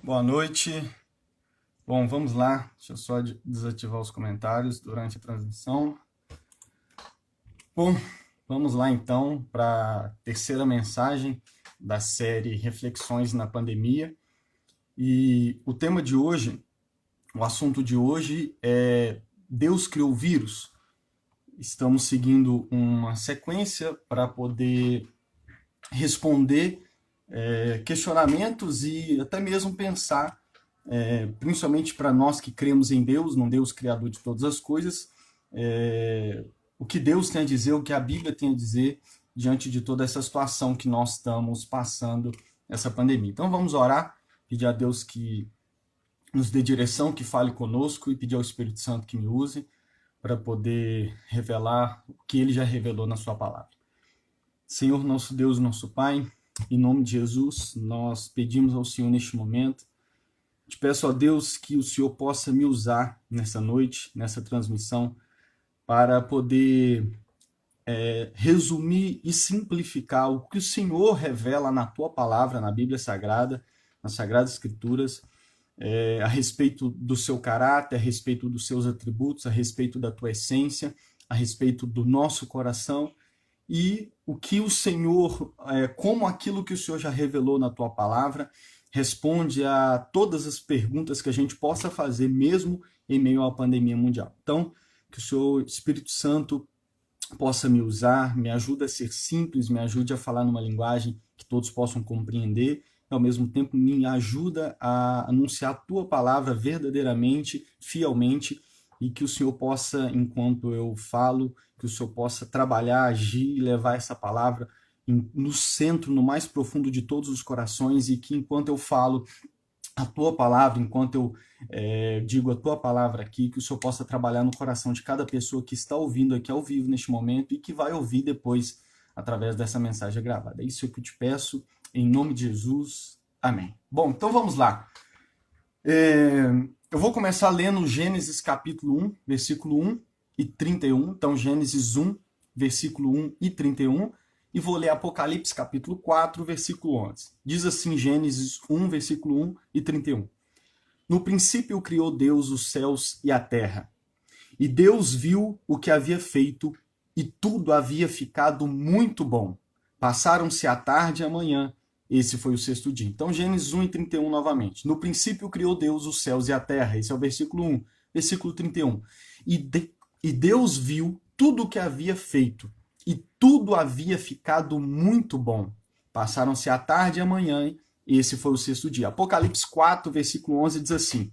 Boa noite. Bom, vamos lá. Deixa eu só desativar os comentários durante a transmissão. Bom, vamos lá então para a terceira mensagem da série Reflexões na Pandemia. E o tema de hoje, o assunto de hoje é Deus criou o vírus. Estamos seguindo uma sequência para poder responder questionamentos e até mesmo pensar, principalmente para nós que cremos em Deus, num Deus criador de todas as coisas, o que Deus tem a dizer, o que a Bíblia tem a dizer diante de toda essa situação que nós estamos passando, essa pandemia. Então vamos orar, pedir a Deus que nos dê direção, que fale conosco e pedir ao Espírito Santo que me use para poder revelar o que Ele já revelou na sua palavra. Senhor, nosso Deus, nosso Pai, em nome de Jesus, nós pedimos ao Senhor neste momento, te peço a Deus que o Senhor possa me usar nessa noite, nessa transmissão, para poder resumir e simplificar o que o Senhor revela na tua palavra, na Bíblia Sagrada, nas Sagradas Escrituras, a respeito do seu caráter, a respeito dos seus atributos, a respeito da tua essência, a respeito do nosso coração, e o que o Senhor, como aquilo que o Senhor já revelou na tua palavra, responde a todas as perguntas que a gente possa fazer, mesmo em meio à pandemia mundial. Então, que o Senhor, Espírito Santo, possa me usar, me ajude a ser simples, me ajude a falar numa linguagem que todos possam compreender, e ao mesmo tempo me ajuda a anunciar a tua palavra verdadeiramente, fielmente, e que o Senhor possa, enquanto eu falo, que o Senhor possa trabalhar, agir e levar essa palavra no centro, no mais profundo de todos os corações, e que enquanto eu falo a tua palavra, enquanto eu digo a tua palavra aqui, que o Senhor possa trabalhar no coração de cada pessoa que está ouvindo aqui ao vivo neste momento e que vai ouvir depois através dessa mensagem gravada. É isso que eu te peço, em nome de Jesus. Amém. Bom, então vamos lá. Eu vou começar lendo Gênesis capítulo 1, versículo 1 e 31. Então, Gênesis 1, versículo 1 e 31. E vou ler Apocalipse capítulo 4, versículo 11. Diz assim, Gênesis 1, versículo 1 e 31. No princípio criou Deus os céus e a terra. E Deus viu o que havia feito, e tudo havia ficado muito bom. Passaram-se a tarde e a manhã. Esse foi o sexto dia. Então, Gênesis 1 e 31 novamente. No princípio criou Deus os céus e a terra. Esse é o versículo 1. Versículo 31. E Deus viu tudo o que havia feito, e tudo havia ficado muito bom. Passaram-se a tarde e a manhã, e esse foi o sexto dia. Apocalipse 4, versículo 11 diz assim: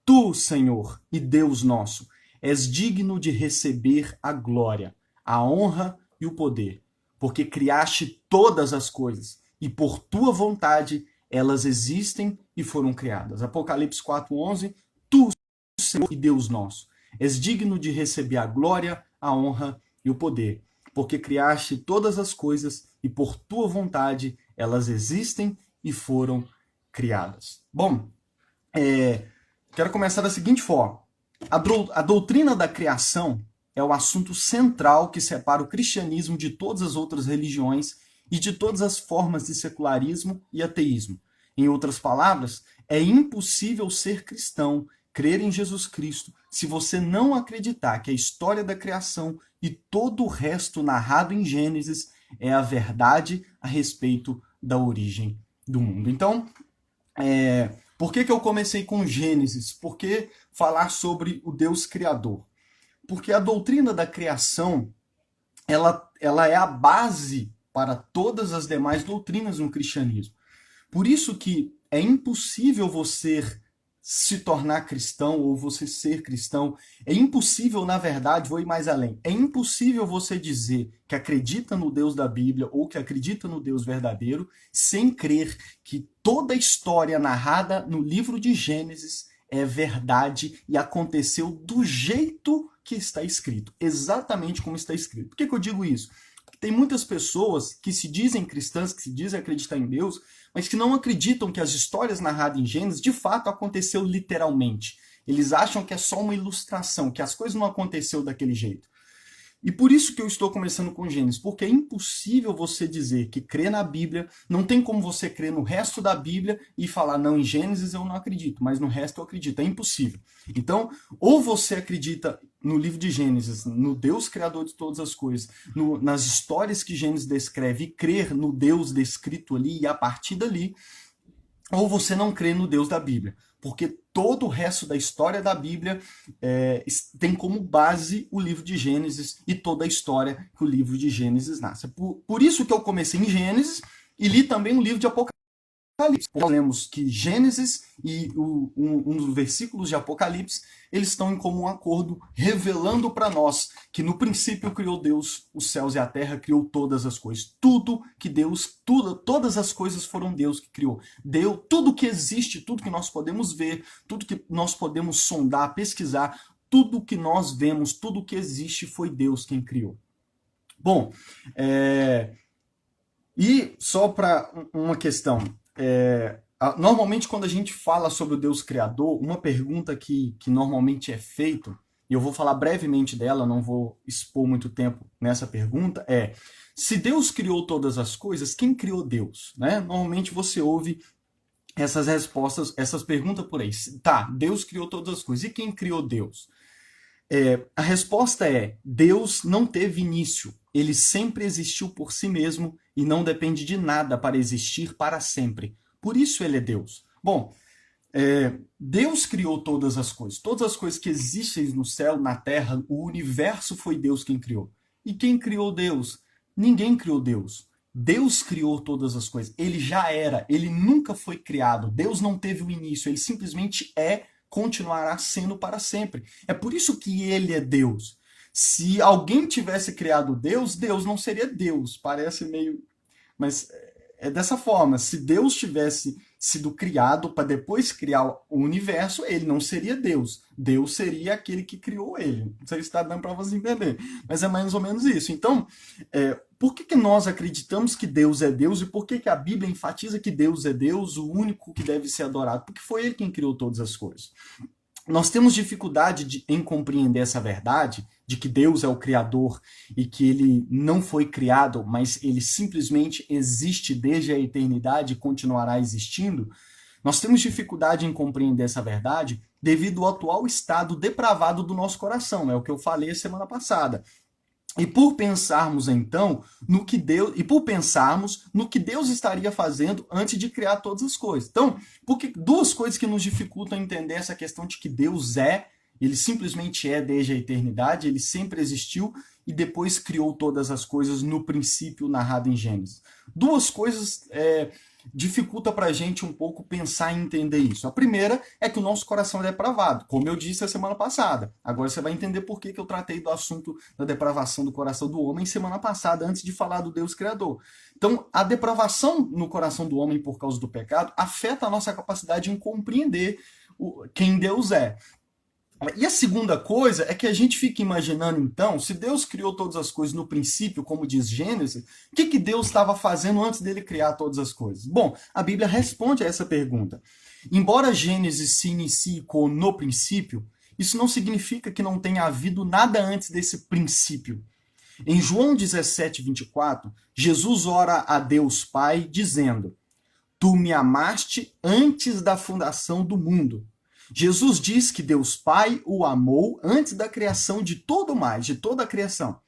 Tu, Senhor e Deus nosso, és digno de receber a glória, a honra e o poder, porque criaste todas as coisas, e por tua vontade elas existem e foram criadas. Apocalipse 4, 11. Tu, Senhor e Deus nosso, és digno de receber a glória, a honra e o poder, porque criaste todas as coisas e por tua vontade elas existem e foram criadas. Bom, quero começar da seguinte forma. A doutrina da criação é o assunto central que separa o cristianismo de todas as outras religiões e de todas as formas de secularismo e ateísmo. Em outras palavras, é impossível ser cristão, crer em Jesus Cristo, se você não acreditar que a história da criação e todo o resto narrado em Gênesis é a verdade a respeito da origem do mundo. Então, por que eu comecei com Gênesis? Por que falar sobre o Deus Criador? Porque a doutrina da criação, ela é a base para todas as demais doutrinas no cristianismo. Por isso que é impossível você se tornar cristão ou você ser cristão. É impossível, na verdade, vou ir mais além. É impossível você dizer que acredita no Deus da Bíblia ou que acredita no Deus verdadeiro sem crer que toda a história narrada no livro de Gênesis é verdade e aconteceu do jeito que está escrito, exatamente como está escrito. Por que eu digo isso? Porque tem muitas pessoas que se dizem cristãs, que se dizem acreditar em Deus, mas que não acreditam que as histórias narradas em Gênesis de fato aconteceu literalmente. Eles acham que é só uma ilustração, que as coisas não aconteceram daquele jeito. E por isso que eu estou começando com Gênesis, porque é impossível você dizer que crê na Bíblia, não tem como você crer no resto da Bíblia e falar, não, em Gênesis eu não acredito, mas no resto eu acredito. É impossível. Então, ou você acredita no livro de Gênesis, no Deus criador de todas as coisas, nas histórias que Gênesis descreve, e crer no Deus descrito ali, e a partir dali, ou você não crê no Deus da Bíblia. Porque todo o resto da história da Bíblia tem como base o livro de Gênesis e toda a história que o livro de Gênesis nasce. Por isso que eu comecei em Gênesis e li também o livro de Apocalipse. Nós lemos que Gênesis e um dos versículos de Apocalipse, eles estão em comum acordo, revelando para nós que no princípio criou Deus os céus e a terra, criou todas as coisas. Todas as coisas foram Deus que criou. Tudo que existe, tudo que nós podemos ver, tudo que nós podemos sondar, pesquisar, tudo que nós vemos, tudo que existe foi Deus quem criou. Bom, e só para uma questão... normalmente quando a gente fala sobre o Deus Criador, uma pergunta que normalmente é feita, e eu vou falar brevemente dela, não vou expor muito tempo nessa pergunta, é: se Deus criou todas as coisas, quem criou Deus? Né? Normalmente você ouve essas respostas, essas perguntas por aí. Tá, Deus criou todas as coisas, e quem criou Deus? A resposta é: Deus não teve início, ele sempre existiu por si mesmo e não depende de nada para existir para sempre. Por isso ele é Deus. Bom, Deus criou todas as coisas que existem no céu, na terra, o universo foi Deus quem criou. E quem criou Deus? Ninguém criou Deus. Deus criou todas as coisas. Ele já era, ele nunca foi criado. Deus não teve o início, ele simplesmente continuará sendo para sempre. É por isso que ele é Deus. Se alguém tivesse criado Deus, Deus não seria Deus. Parece meio... Mas é dessa forma. Se Deus tivesse sido criado para depois criar o universo, ele não seria Deus. Deus seria aquele que criou ele. Não sei se está dando para você entender. Mas é mais ou menos isso. Então, por que nós acreditamos que Deus é Deus e por que a Bíblia enfatiza que Deus é Deus, o único que deve ser adorado? Porque foi ele quem criou todas as coisas. Nós temos dificuldade em compreender essa verdade de que Deus é o Criador e que ele não foi criado, mas ele simplesmente existe desde a eternidade e continuará existindo. Nós temos dificuldade em compreender essa verdade devido ao atual estado depravado do nosso coração, é o que eu falei a semana passada. E por pensarmos então no que Deus estaria fazendo antes de criar todas as coisas. Então, porque duas coisas que nos dificultam entender essa questão de que Deus ele simplesmente é desde a eternidade, ele sempre existiu e depois criou todas as coisas no princípio narrado em Gênesis. Duas coisas dificulta para a gente um pouco pensar e entender isso. A primeira é que o nosso coração é depravado, como eu disse a semana passada. Agora você vai entender por que eu tratei do assunto da depravação do coração do homem semana passada, antes de falar do Deus Criador. Então, a depravação no coração do homem por causa do pecado afeta a nossa capacidade em compreender quem Deus é. E a segunda coisa é que a gente fica imaginando, então, se Deus criou todas as coisas no princípio, como diz Gênesis, o que Deus estava fazendo antes dele criar todas as coisas? Bom, a Bíblia responde a essa pergunta. Embora Gênesis se inicie com no princípio, isso não significa que não tenha havido nada antes desse princípio. Em João 17:24, Jesus ora a Deus Pai, dizendo: Tu me amaste antes da fundação do mundo. Jesus diz que Deus Pai o amou antes da criação de todo mais, de toda a criação.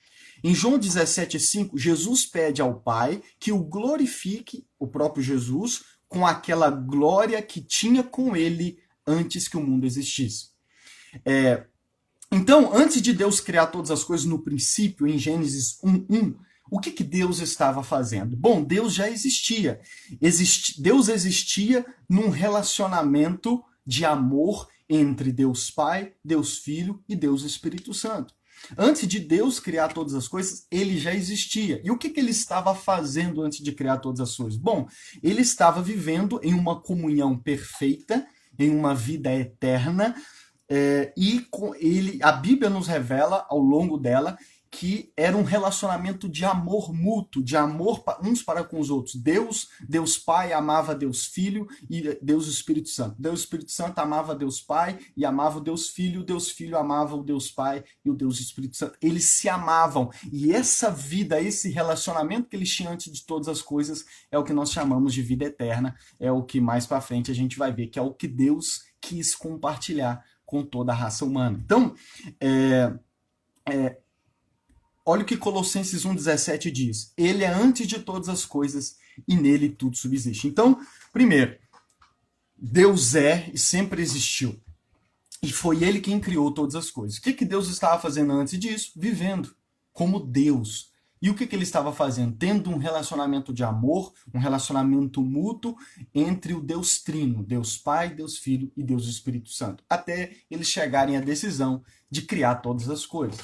Em João 17:5, Jesus pede ao Pai que o glorifique, o próprio Jesus, com aquela glória que tinha com ele antes que o mundo existisse. Então, antes de Deus criar todas as coisas no princípio, em Gênesis 1:1, o que Deus estava fazendo? Bom, Deus já existia. Deus existia num relacionamento de amor entre Deus Pai, Deus Filho e Deus Espírito Santo. Antes de Deus criar todas as coisas, ele já existia. E o que ele estava fazendo antes de criar todas as coisas? Bom, ele estava vivendo em uma comunhão perfeita, em uma vida eterna, a Bíblia nos revela, ao longo dela, que era um relacionamento de amor mútuo, de amor uns para com os outros. Deus Pai amava Deus Filho e Deus Espírito Santo. Deus Espírito Santo amava Deus Pai e amava o Deus Filho amava o Deus Pai e o Deus Espírito Santo. Eles se amavam. E essa vida, esse relacionamento que eles tinham antes de todas as coisas é o que nós chamamos de vida eterna. É o que mais para frente a gente vai ver, que é o que Deus quis compartilhar com toda a raça humana. Então, olha o que Colossenses 1,17 diz. Ele é antes de todas as coisas e nele tudo subsiste. Então, primeiro, Deus é e sempre existiu. E foi ele quem criou todas as coisas. O que Deus estava fazendo antes disso? Vivendo como Deus. E o que ele estava fazendo? Tendo um relacionamento de amor, um relacionamento mútuo entre o Deus Trino, Deus Pai, Deus Filho e Deus Espírito Santo. Até eles chegarem à decisão de criar todas as coisas.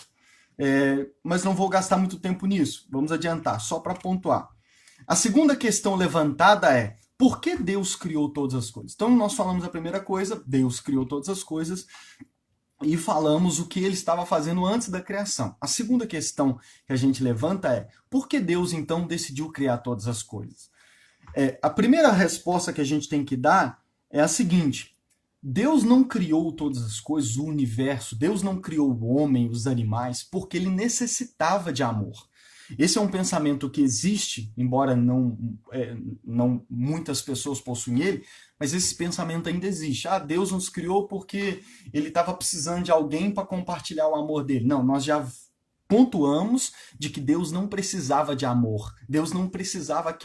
Mas não vou gastar muito tempo nisso. Vamos adiantar, só para pontuar. A segunda questão levantada é: por que Deus criou todas as coisas? Então, nós falamos a primeira coisa, Deus criou todas as coisas, e falamos o que ele estava fazendo antes da criação. A segunda questão que a gente levanta é: por que Deus, então, decidiu criar todas as coisas? A primeira resposta que a gente tem que dar é a seguinte: Deus não criou todas as coisas, o universo, Deus não criou o homem, os animais, porque ele necessitava de amor. Esse é um pensamento que existe, embora não muitas pessoas possuem ele, mas esse pensamento ainda existe. Deus nos criou porque ele estava precisando de alguém para compartilhar o amor dele. Não, nós já pontuamos de que Deus não precisava de amor. Deus não precisava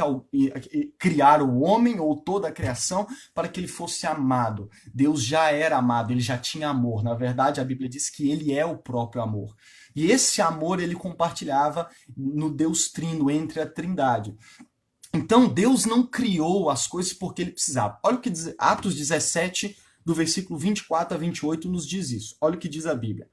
criar o homem ou toda a criação para que ele fosse amado. Deus já era amado, ele já tinha amor. Na verdade, a Bíblia diz que ele é o próprio amor. E esse amor ele compartilhava no Deus Trino, entre a Trindade. Então, Deus não criou as coisas porque ele precisava. Olha o que diz Atos 17, do versículo 24 a 28, nos diz isso. Olha o que diz a Bíblia.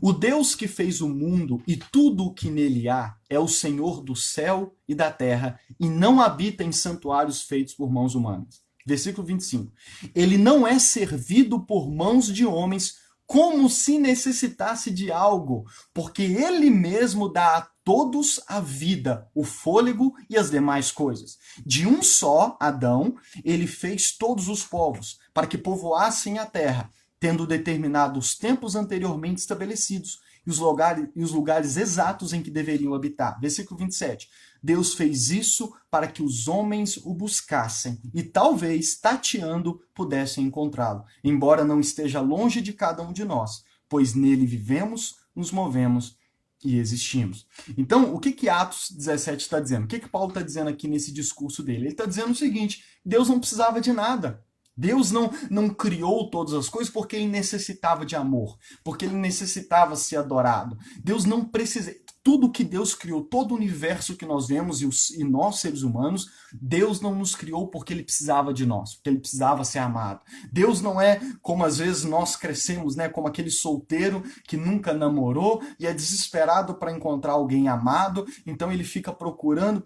O Deus que fez o mundo e tudo o que nele há é o Senhor do céu e da terra e não habita em santuários feitos por mãos humanas. Versículo 25. Ele não é servido por mãos de homens como se necessitasse de algo, porque ele mesmo dá a todos a vida, o fôlego e as demais coisas. De um só, Adão, ele fez todos os povos, para que povoassem a terra, tendo determinado os tempos anteriormente estabelecidos e os lugares exatos em que deveriam habitar. Versículo 27. Deus fez isso para que os homens o buscassem e talvez, tateando, pudessem encontrá-lo, embora não esteja longe de cada um de nós, pois nele vivemos, nos movemos e existimos. Então, o que Atos 17 está dizendo? O que Paulo está dizendo aqui nesse discurso dele? Ele está dizendo o seguinte: Deus não precisava de nada. Deus não criou todas as coisas porque ele necessitava de amor, porque ele necessitava ser adorado. Deus não precisa. Tudo que Deus criou, todo o universo que nós vemos e nós, seres humanos, Deus não nos criou porque ele precisava de nós, porque ele precisava ser amado. Deus não é como às vezes nós crescemos, né, como aquele solteiro que nunca namorou e é desesperado para encontrar alguém amado, então ele fica procurando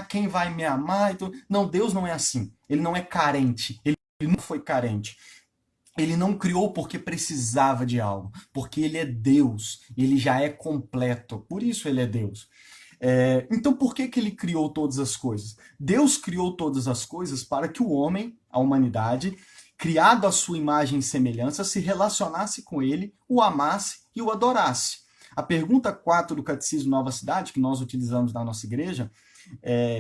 quem vai me amar. Então, não, Deus não é assim. Ele não é carente. Ele não foi carente. Ele não criou porque precisava de algo, porque ele é Deus, ele já é completo, por isso ele é Deus. Então por que ele criou todas as coisas? Deus criou todas as coisas para que o homem, a humanidade, criado à sua imagem e semelhança, se relacionasse com ele, o amasse e o adorasse. A pergunta 4 do Catecismo Nova Cidade, que nós utilizamos na nossa igreja,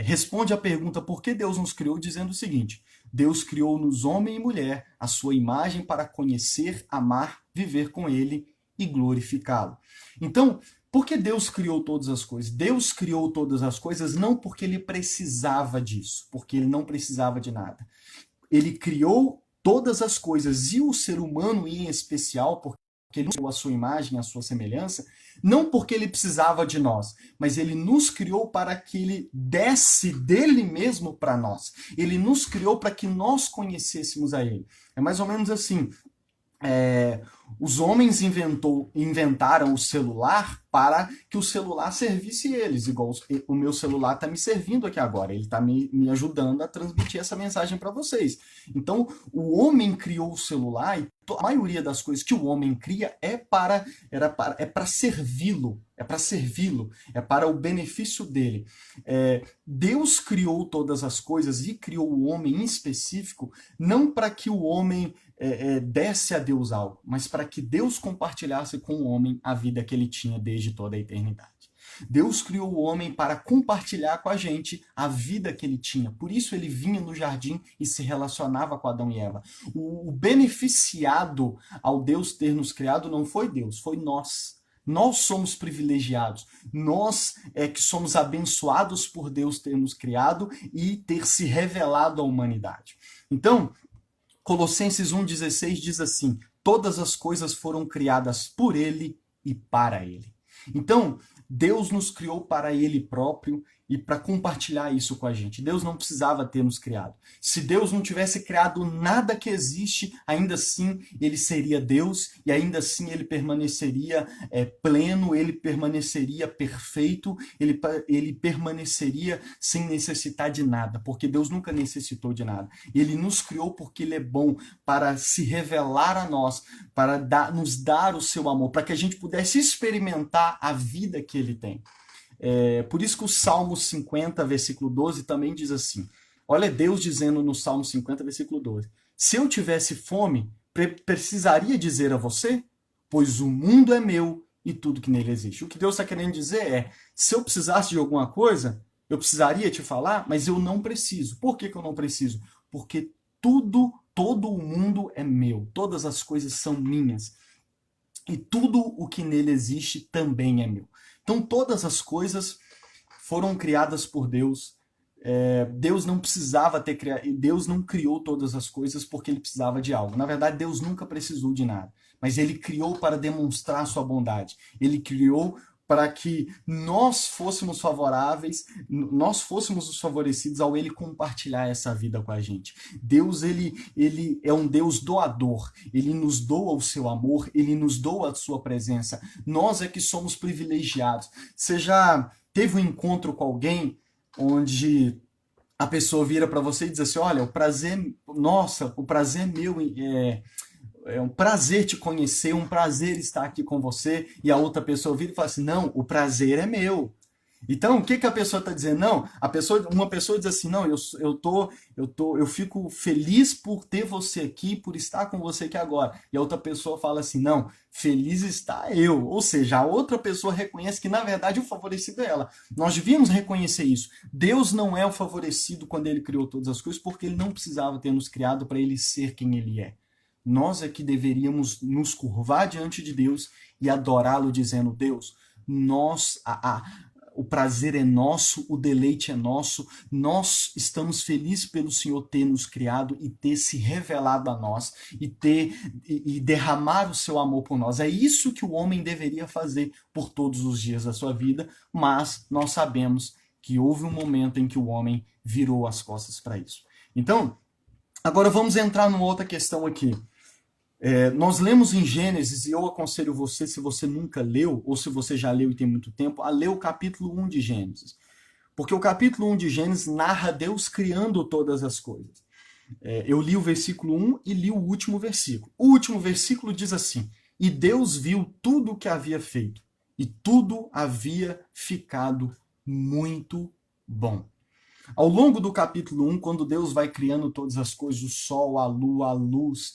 responde à pergunta por que Deus nos criou, dizendo o seguinte: Deus criou-nos homem e mulher, a sua imagem, para conhecer, amar, viver com ele e glorificá-lo. Então, por que Deus criou todas as coisas? Deus criou todas as coisas não porque ele precisava disso, porque ele não precisava de nada. Ele criou todas as coisas, e o ser humano em especial, porque ele criou a sua imagem, a sua semelhança, não porque ele precisava de nós, mas ele nos criou para que ele desse dele mesmo para nós. Ele nos criou para que nós conhecêssemos a ele. É mais ou menos assim. Os homens inventaram o celular para que o celular servisse eles, igual o meu celular está me servindo aqui agora, ele está me ajudando a transmitir essa mensagem para vocês. Então, o homem criou o celular e a maioria das coisas que o homem cria é para servi-lo, é para o benefício dele. Deus criou todas as coisas e criou o homem em específico, não para que o homem desse a Deus algo, mas para que Deus compartilhasse com o homem a vida que ele tinha desde toda a eternidade. Deus criou o homem para compartilhar com a gente a vida que ele tinha. Por isso ele vinha no jardim e se relacionava com Adão e Eva. O beneficiado ao Deus ter nos criado não foi Deus, foi nós. Nós somos privilegiados. Nós que somos abençoados por Deus ter nos criado e ter se revelado à humanidade. Então, Colossenses 1,16 diz assim: todas as coisas foram criadas por ele e para ele. Então, Deus nos criou para ele próprio e para compartilhar isso com a gente. Deus não precisava ter nos criado. Se Deus não tivesse criado nada que existe, ainda assim ele seria Deus e ainda assim ele permaneceria pleno, ele permaneceria perfeito, ele permaneceria sem necessitar de nada, porque Deus nunca necessitou de nada. Ele nos criou porque ele é bom, para se revelar a nós, para nos dar o seu amor, para que a gente pudesse experimentar a vida que ele tem. Por isso que o Salmo 50, versículo 12, também diz assim. Olha Deus dizendo no Salmo 50, versículo 12. Se eu tivesse fome, precisaria dizer a você? Pois o mundo é meu e tudo que nele existe. O que Deus está querendo dizer é, se eu precisasse de alguma coisa, eu precisaria te falar, mas eu não preciso. Por que eu não preciso? Porque todo o mundo é meu. Todas as coisas são minhas. E tudo o que nele existe também é meu. Então todas as coisas foram criadas por Deus. Deus não precisava ter criado, Deus não criou todas as coisas porque ele precisava de algo. Na verdade, Deus nunca precisou de nada, mas ele criou para demonstrar sua bondade. Ele criou para que nós fôssemos favoráveis, nós fôssemos os favorecidos ao ele compartilhar essa vida com a gente. Deus, ele é um Deus doador. Ele nos doa o seu amor, ele nos doa a sua presença. Nós é que somos privilegiados. Você já teve um encontro com alguém onde a pessoa vira para você e diz assim, olha, o prazer é meu, é um prazer te conhecer, um prazer estar aqui com você, e a outra pessoa vira e fala assim, não, o prazer é meu. Então, o que a pessoa está dizendo? Não, uma pessoa diz assim, não, eu fico feliz por ter você aqui, por estar com você aqui agora. E a outra pessoa fala assim, não, feliz está eu. Ou seja, a outra pessoa reconhece que, na verdade, o favorecido é ela. Nós devíamos reconhecer isso. Deus não é o favorecido quando ele criou todas as coisas, porque ele não precisava ter nos criado para ele ser quem ele é. Nós é que deveríamos nos curvar diante de Deus e adorá-lo dizendo, Deus, o prazer é nosso, o deleite é nosso, nós estamos felizes pelo Senhor ter nos criado e ter se revelado a nós e derramar o seu amor por nós. É isso que o homem deveria fazer por todos os dias da sua vida, mas nós sabemos que houve um momento em que o homem virou as costas para isso. Então, agora vamos entrar numa outra questão aqui. Nós lemos em Gênesis, e eu aconselho você, se você nunca leu, ou se você já leu e tem muito tempo, a ler o capítulo 1 de Gênesis. Porque o capítulo 1 de Gênesis narra Deus criando todas as coisas. Eu li o versículo 1 e li o último versículo. O último versículo diz assim, e Deus viu tudo o que havia feito, e tudo havia ficado muito bom. Ao longo do capítulo 1, quando Deus vai criando todas as coisas, o sol, a lua, a luz,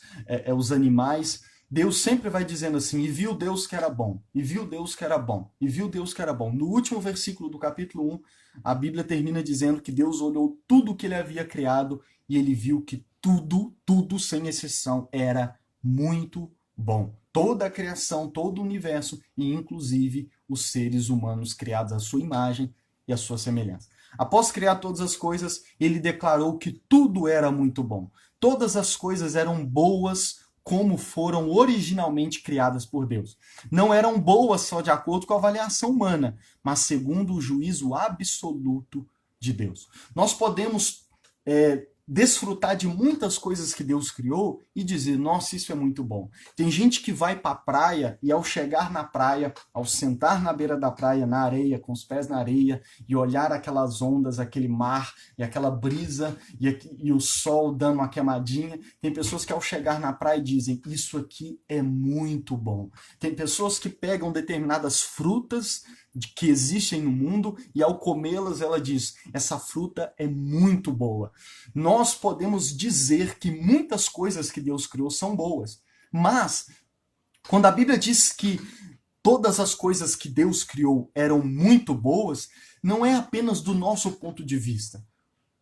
os animais, Deus sempre vai dizendo assim, e viu Deus que era bom, e viu Deus que era bom, e viu Deus que era bom. No último versículo do capítulo 1, a Bíblia termina dizendo que Deus olhou tudo que ele havia criado e ele viu que tudo, sem exceção, era muito bom. Toda a criação, todo o universo, e inclusive os seres humanos criados à sua imagem e à sua semelhança. Após criar todas as coisas, ele declarou que tudo era muito bom. Todas as coisas eram boas como foram originalmente criadas por Deus. Não eram boas só de acordo com a avaliação humana, mas segundo o juízo absoluto de Deus. Nós podemos desfrutar de muitas coisas que Deus criou e dizer, nossa, isso é muito bom. Tem gente que vai para a praia e ao chegar na praia, ao sentar na beira da praia, na areia, com os pés na areia, e olhar aquelas ondas, aquele mar, e aquela brisa, e o sol dando uma queimadinha, tem pessoas que ao chegar na praia dizem, isso aqui é muito bom. Tem pessoas que pegam determinadas frutas que existem no mundo e ao comê-las ela diz, essa fruta é muito boa. Nós podemos dizer que muitas coisas que Deus criou são boas, mas quando a Bíblia diz que todas as coisas que Deus criou eram muito boas, não é apenas do nosso ponto de vista.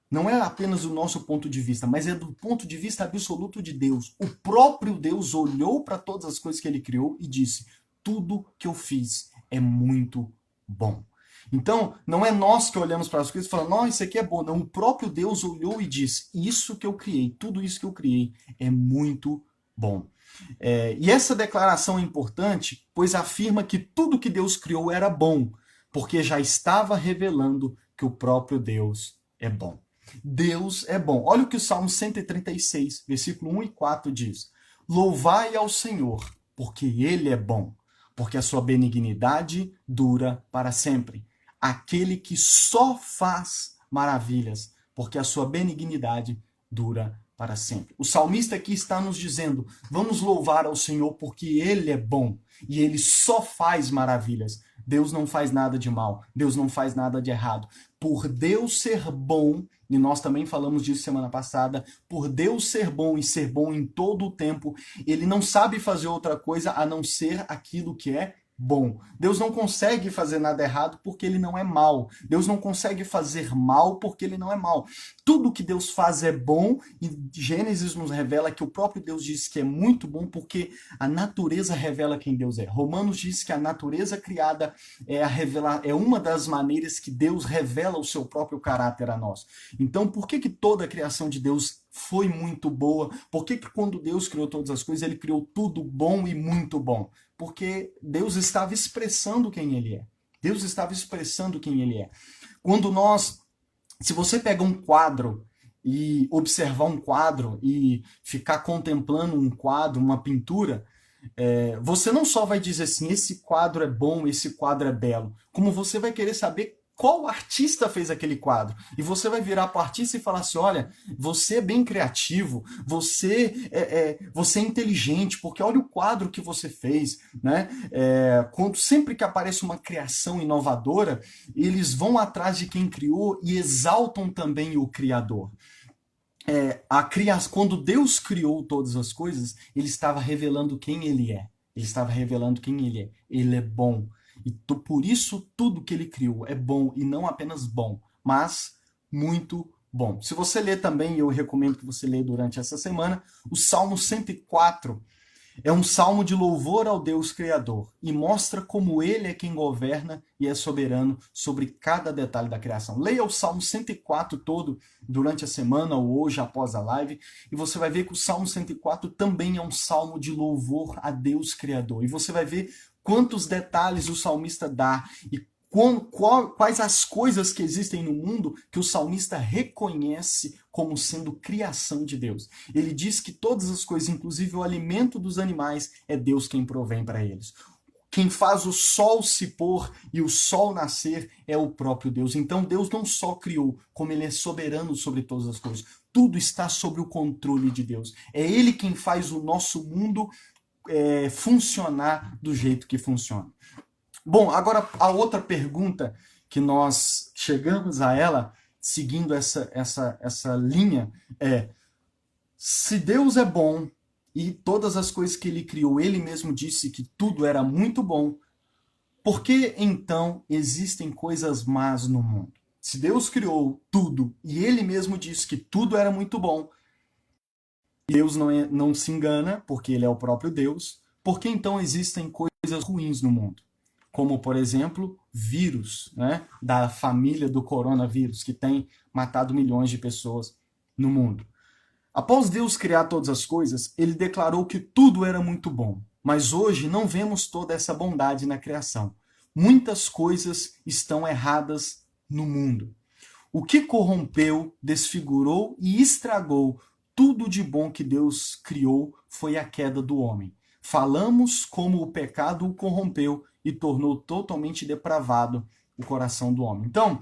Não é apenas do nosso ponto de vista, mas é do ponto de vista absoluto de Deus. O próprio Deus olhou para todas as coisas que ele criou e disse, tudo que eu fiz é muito bom. Então, não é nós que olhamos para as coisas e falamos, não, isso aqui é bom. Não, o próprio Deus olhou e disse, isso que eu criei, tudo isso que eu criei é muito bom. E essa declaração é importante, pois afirma que tudo que Deus criou era bom, porque já estava revelando que o próprio Deus é bom. Deus é bom. Olha o que o Salmo 136, versículo 1 e 4 diz. Louvai ao Senhor, porque Ele é bom, porque a sua benignidade dura para sempre. Aquele que só faz maravilhas, porque a sua benignidade dura para sempre. O salmista aqui está nos dizendo, vamos louvar ao Senhor porque Ele é bom e Ele só faz maravilhas. Deus não faz nada de mal, Deus não faz nada de errado. Por Deus ser bom, e nós também falamos disso semana passada, por Deus ser bom e ser bom em todo o tempo, Ele não sabe fazer outra coisa a não ser aquilo que é bom. Deus não consegue fazer nada errado porque ele não é mal. Deus não consegue fazer mal porque ele não é mal. Tudo que Deus faz é bom e Gênesis nos revela que o próprio Deus diz que é muito bom porque a natureza revela quem Deus é. Romanos diz que a natureza criada é uma das maneiras que Deus revela o seu próprio caráter a nós. Então, por que toda a criação de Deus foi muito boa? Por que quando Deus criou todas as coisas, ele criou tudo bom e muito bom? Porque Deus estava expressando quem ele é. Deus estava expressando quem ele é. Se você pega um quadro e observar um quadro e ficar contemplando um quadro, uma pintura, você não só vai dizer assim, esse quadro é bom, esse quadro é belo, como você vai querer saber qual artista fez aquele quadro. E você vai virar para o artista e falar assim, olha, você é bem criativo, você é inteligente, porque olha o quadro que você fez. Né? Sempre que aparece uma criação inovadora, eles vão atrás de quem criou e exaltam também o Criador. Quando Deus criou todas as coisas, ele estava revelando quem ele é. Ele estava revelando quem ele é. Ele é bom. E por isso tudo que ele criou é bom, e não apenas bom, mas muito bom. Se você ler também, eu recomendo que você leia durante essa semana, o Salmo 104 é um salmo de louvor ao Deus Criador e mostra como ele é quem governa e é soberano sobre cada detalhe da criação. Leia o Salmo 104 todo durante a semana ou hoje após a live e você vai ver que o Salmo 104 também é um salmo de louvor a Deus Criador. E você vai ver quantos detalhes o salmista dá e quais as coisas que existem no mundo que o salmista reconhece como sendo criação de Deus. Ele diz que todas as coisas, inclusive o alimento dos animais, é Deus quem provém para eles. Quem faz o sol se pôr e o sol nascer é o próprio Deus. Então Deus não só criou, como ele é soberano sobre todas as coisas. Tudo está sob o controle de Deus. É ele quem faz o nosso mundo funcionar do jeito que funciona. Bom, agora a outra pergunta que nós chegamos a ela, seguindo essa linha, se Deus é bom e todas as coisas que ele criou, ele mesmo disse que tudo era muito bom, por que então existem coisas más no mundo? Se Deus criou tudo e ele mesmo disse que tudo era muito bom, Deus não se engana, porque ele é o próprio Deus, por que então existem coisas ruins no mundo? Como, por exemplo, vírus, né, da família do coronavírus, que tem matado milhões de pessoas no mundo. Após Deus criar todas as coisas, ele declarou que tudo era muito bom. Mas hoje não vemos toda essa bondade na criação. Muitas coisas estão erradas no mundo. O que corrompeu, desfigurou e estragou tudo de bom que Deus criou foi a queda do homem. Falamos como o pecado o corrompeu e tornou totalmente depravado o coração do homem. Então,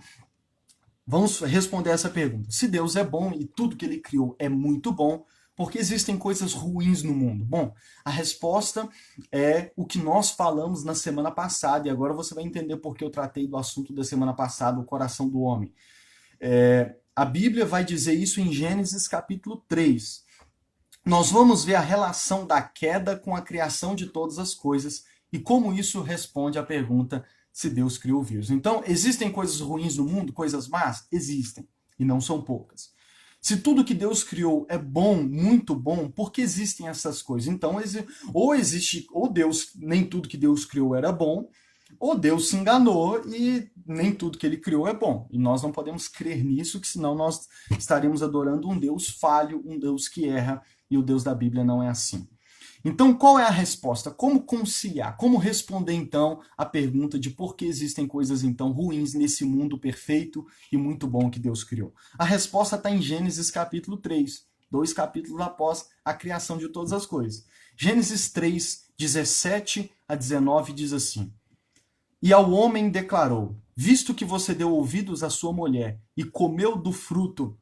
vamos responder essa pergunta. Se Deus é bom e tudo que ele criou é muito bom, por que existem coisas ruins no mundo? Bom, a resposta é o que nós falamos na semana passada, e agora você vai entender por que eu tratei do assunto da semana passada, o coração do homem. A Bíblia vai dizer isso em Gênesis capítulo 3. Nós vamos ver a relação da queda com a criação de todas as coisas e como isso responde à pergunta se Deus criou o vírus. Então, existem coisas ruins no mundo, coisas más? Existem, e não são poucas. Se tudo que Deus criou é bom, muito bom, por que existem essas coisas? Então, ou Deus, nem tudo que Deus criou era bom, ou Deus se enganou e nem tudo que ele criou é bom. E nós não podemos crer nisso, que senão nós estaremos adorando um Deus falho, um Deus que erra, e o Deus da Bíblia não é assim. Então, qual é a resposta? Como conciliar? Como responder, então, a pergunta de por que existem coisas, então, ruins nesse mundo perfeito e muito bom que Deus criou? A resposta está em Gênesis capítulo 3, 2 capítulos após a criação de todas as coisas. Gênesis 3, 17 a 19 diz assim: E ao homem declarou, visto que você deu ouvidos à sua mulher e comeu do fruto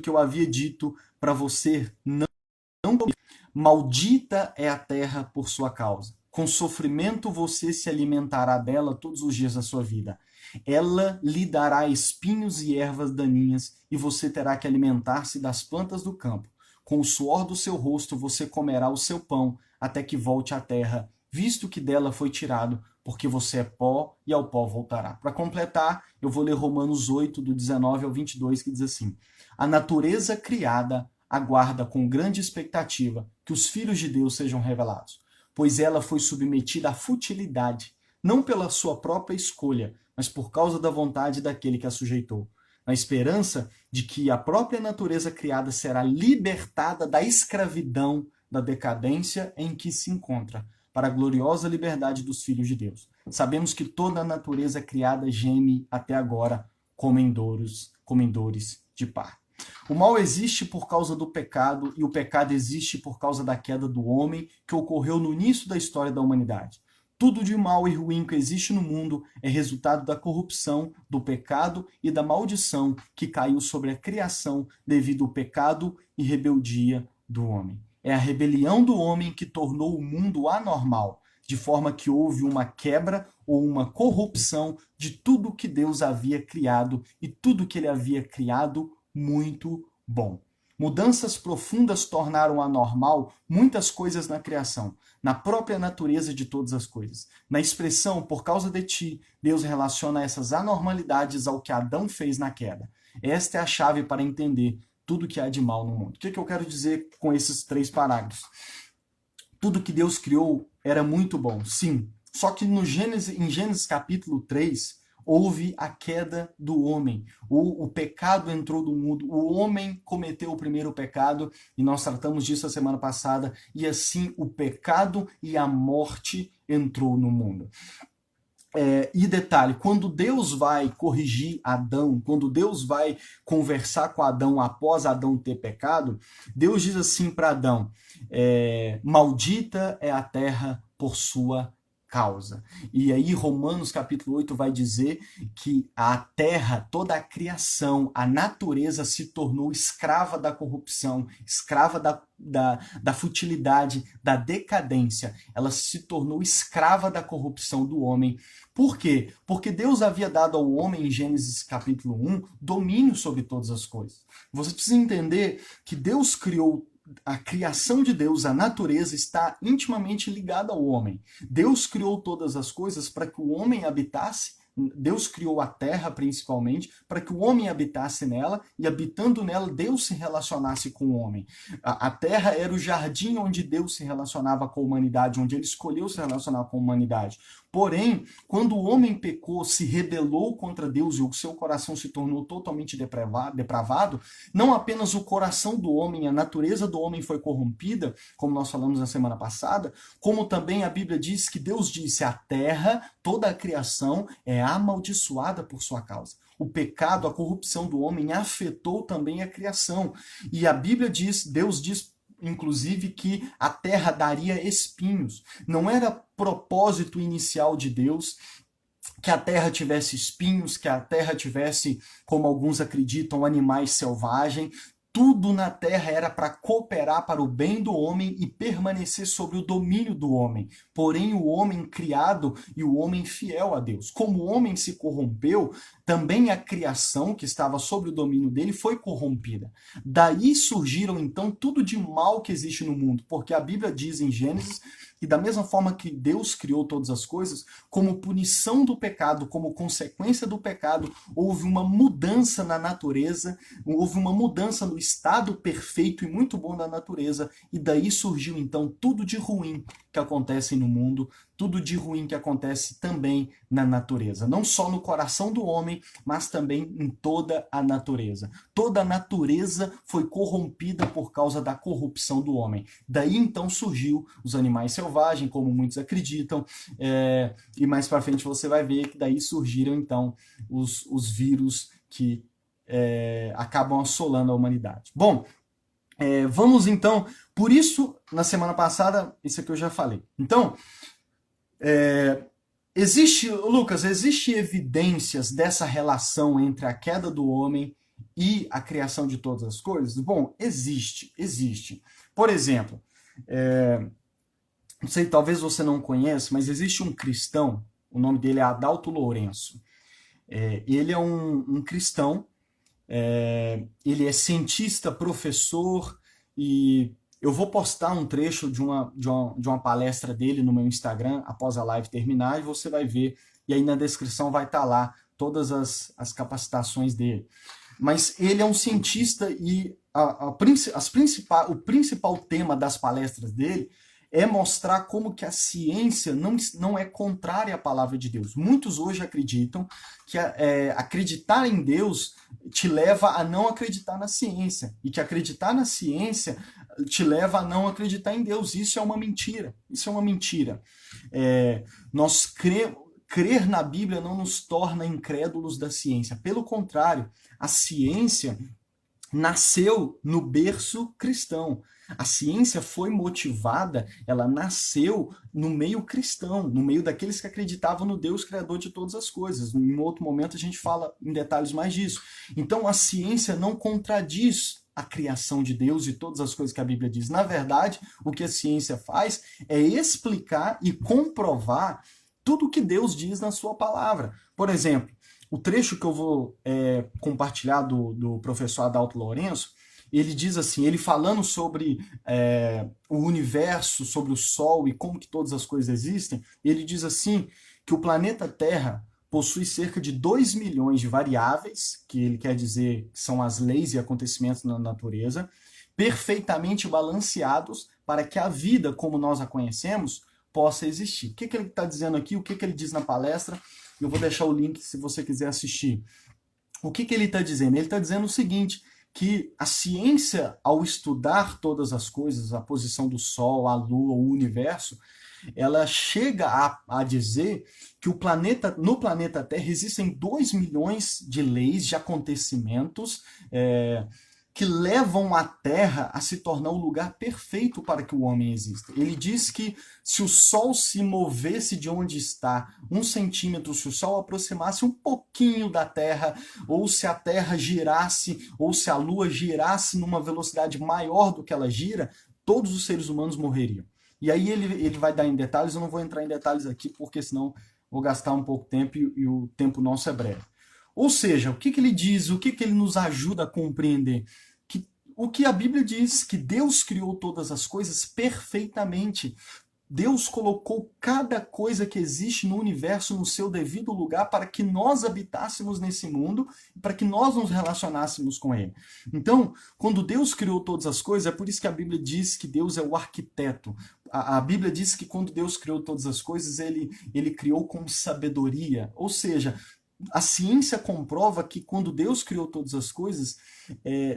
que eu havia dito para você não comer, maldita é a terra por sua causa. Com sofrimento você se alimentará dela todos os dias da sua vida. Ela lhe dará espinhos e ervas daninhas, e você terá que alimentar-se das plantas do campo. Com o suor do seu rosto você comerá o seu pão, até que volte à terra, visto que dela foi tirado, porque você é pó e ao pó voltará. Para completar, eu vou ler Romanos 8, do 19 ao 22, que diz assim: A natureza criada aguarda com grande expectativa que os filhos de Deus sejam revelados, pois ela foi submetida à futilidade, não pela sua própria escolha, mas por causa da vontade daquele que a sujeitou, na esperança de que a própria natureza criada será libertada da escravidão, da decadência em que se encontra, para a gloriosa liberdade dos filhos de Deus. Sabemos que toda a natureza criada geme até agora, comendores de parto. O mal existe por causa do pecado e o pecado existe por causa da queda do homem que ocorreu no início da história da humanidade. Tudo de mal e ruim que existe no mundo é resultado da corrupção, do pecado e da maldição que caiu sobre a criação devido ao pecado e rebeldia do homem. É a rebelião do homem que tornou o mundo anormal, de forma que houve uma quebra ou uma corrupção de tudo que Deus havia criado e tudo que ele havia criado muito bom. Mudanças profundas tornaram anormal muitas coisas na criação, na própria natureza de todas as coisas. Na expressão, por causa de ti, Deus relaciona essas anormalidades ao que Adão fez na queda. Esta é a chave para entender tudo que há de mal no mundo. O que eu quero dizer com esses 3 parágrafos? Tudo que Deus criou era muito bom, sim. Só que em Gênesis capítulo 3, houve a queda do homem. O pecado entrou no mundo, o homem cometeu o primeiro pecado, e nós tratamos disso a semana passada, e assim o pecado e a morte entrou no mundo. E detalhe, quando Deus vai corrigir Adão, quando Deus vai conversar com Adão após Adão ter pecado, Deus diz assim para Adão, maldita é a terra por sua causa. E aí Romanos capítulo 8 vai dizer que a terra, toda a criação, a natureza se tornou escrava da corrupção, escrava da futilidade, da decadência. Ela se tornou escrava da corrupção do homem. Por quê? Porque Deus havia dado ao homem, em Gênesis capítulo 1, domínio sobre todas as coisas. Você precisa entender que Deus criou a criação de Deus, a natureza, está intimamente ligada ao homem. Deus criou todas as coisas para que o homem habitasse. Deus criou a terra, principalmente, para que o homem habitasse nela, e habitando nela, Deus se relacionasse com o homem. A terra era o jardim onde Deus se relacionava com a humanidade, onde ele escolheu se relacionar com a humanidade. Porém, quando o homem pecou, se rebelou contra Deus e o seu coração se tornou totalmente depravado, não apenas o coração do homem, a natureza do homem foi corrompida, como nós falamos na semana passada, como também a Bíblia diz que Deus disse: a terra, toda a criação é amaldiçoada por sua causa. o pecado, a corrupção do homem afetou também a criação. E a Bíblia diz, Deus diz, inclusive, que a terra daria espinhos. Não era propósito inicial de Deus que a terra tivesse espinhos, que a terra tivesse, como alguns acreditam, animais selvagens. Tudo na terra era para cooperar para o bem do homem e permanecer sobre o domínio do homem. Porém, o homem criado e o homem fiel a Deus. Como o homem se corrompeu, também a criação que estava sob o domínio dele foi corrompida. Daí surgiram, então, tudo de mal que existe no mundo. Porque a Bíblia diz em Gênesis que da mesma forma que Deus criou todas as coisas, como punição do pecado, como consequência do pecado, houve uma mudança na natureza, houve uma mudança no estado perfeito e muito bom da natureza, e daí surgiu então tudo de ruim que acontece no mundo, tudo de ruim que acontece também na natureza. Não só no coração do homem, mas também em toda a natureza. Toda a natureza foi corrompida por causa da corrupção do homem. Daí então surgiu os animais selvagens, como muitos acreditam, e mais para frente você vai ver que daí surgiram então os vírus que acabam assolando a humanidade. Bom, vamos então, por isso, na semana passada, isso aqui eu já falei. Então, Lucas, existe evidências dessa relação entre a queda do homem e a criação de todas as coisas? Bom, existe. Por exemplo, não sei, talvez você não conheça, mas existe um cristão, o nome dele é Adalto Lourenço. Ele é um cristão, ele é cientista, professor, e eu vou postar um trecho de uma palestra dele no meu Instagram após a live terminar, e você vai ver, e aí na descrição vai estar lá todas as capacitações dele. Mas ele é um cientista e o principal tema das palestras dele é mostrar como que a ciência não é contrária à palavra de Deus. Muitos hoje acreditam que acreditar em Deus te leva a não acreditar na ciência, e que acreditar na ciência te leva a não acreditar em Deus. Isso é uma mentira. Crer na Bíblia não nos torna incrédulos da ciência. Pelo contrário, a ciência nasceu no berço cristão. A ciência foi motivada, ela nasceu no meio cristão, no meio daqueles que acreditavam no Deus criador de todas as coisas. Em outro momento a gente fala em detalhes mais disso. Então a ciência não contradiz a criação de Deus e todas as coisas que a Bíblia diz. Na verdade, o que a ciência faz é explicar e comprovar tudo o que Deus diz na sua palavra. Por exemplo, o trecho que eu vou compartilhar do professor Adalto Lourenço, ele diz assim, ele falando sobre o universo, sobre o Sol e como que todas as coisas existem, ele diz assim que o planeta Terra possui cerca de 2 milhões de variáveis, que ele quer dizer que são as leis e acontecimentos na natureza, perfeitamente balanceados para que a vida, como nós a conhecemos, possa existir. O que ele está dizendo aqui, o que ele diz na palestra? Eu vou deixar o link se você quiser assistir. O que ele está dizendo? Ele está dizendo o seguinte, que a ciência, ao estudar todas as coisas, a posição do Sol, a Lua, o universo, ela chega a dizer que no planeta Terra existem 2 milhões de leis, de acontecimentos, que levam a Terra a se tornar o lugar perfeito para que o homem exista. Ele diz que se o Sol se movesse de onde está 1 centímetro, se o Sol aproximasse um pouquinho da Terra, ou se a Terra girasse, ou se a Lua girasse numa velocidade maior do que ela gira, todos os seres humanos morreriam. E aí ele vai dar em detalhes, eu não vou entrar em detalhes aqui, porque senão vou gastar um pouco de tempo e o tempo nosso é breve. Ou seja, o que ele diz, o que ele nos ajuda a compreender? O que a Bíblia diz, que Deus criou todas as coisas perfeitamente. Deus colocou cada coisa que existe no universo no seu devido lugar para que nós habitássemos nesse mundo, para que nós nos relacionássemos com ele. Então, quando Deus criou todas as coisas, é por isso que a Bíblia diz que Deus é o arquiteto. A Bíblia diz que quando Deus criou todas as coisas, ele criou com sabedoria. Ou seja, A ciência comprova que quando Deus criou todas as coisas,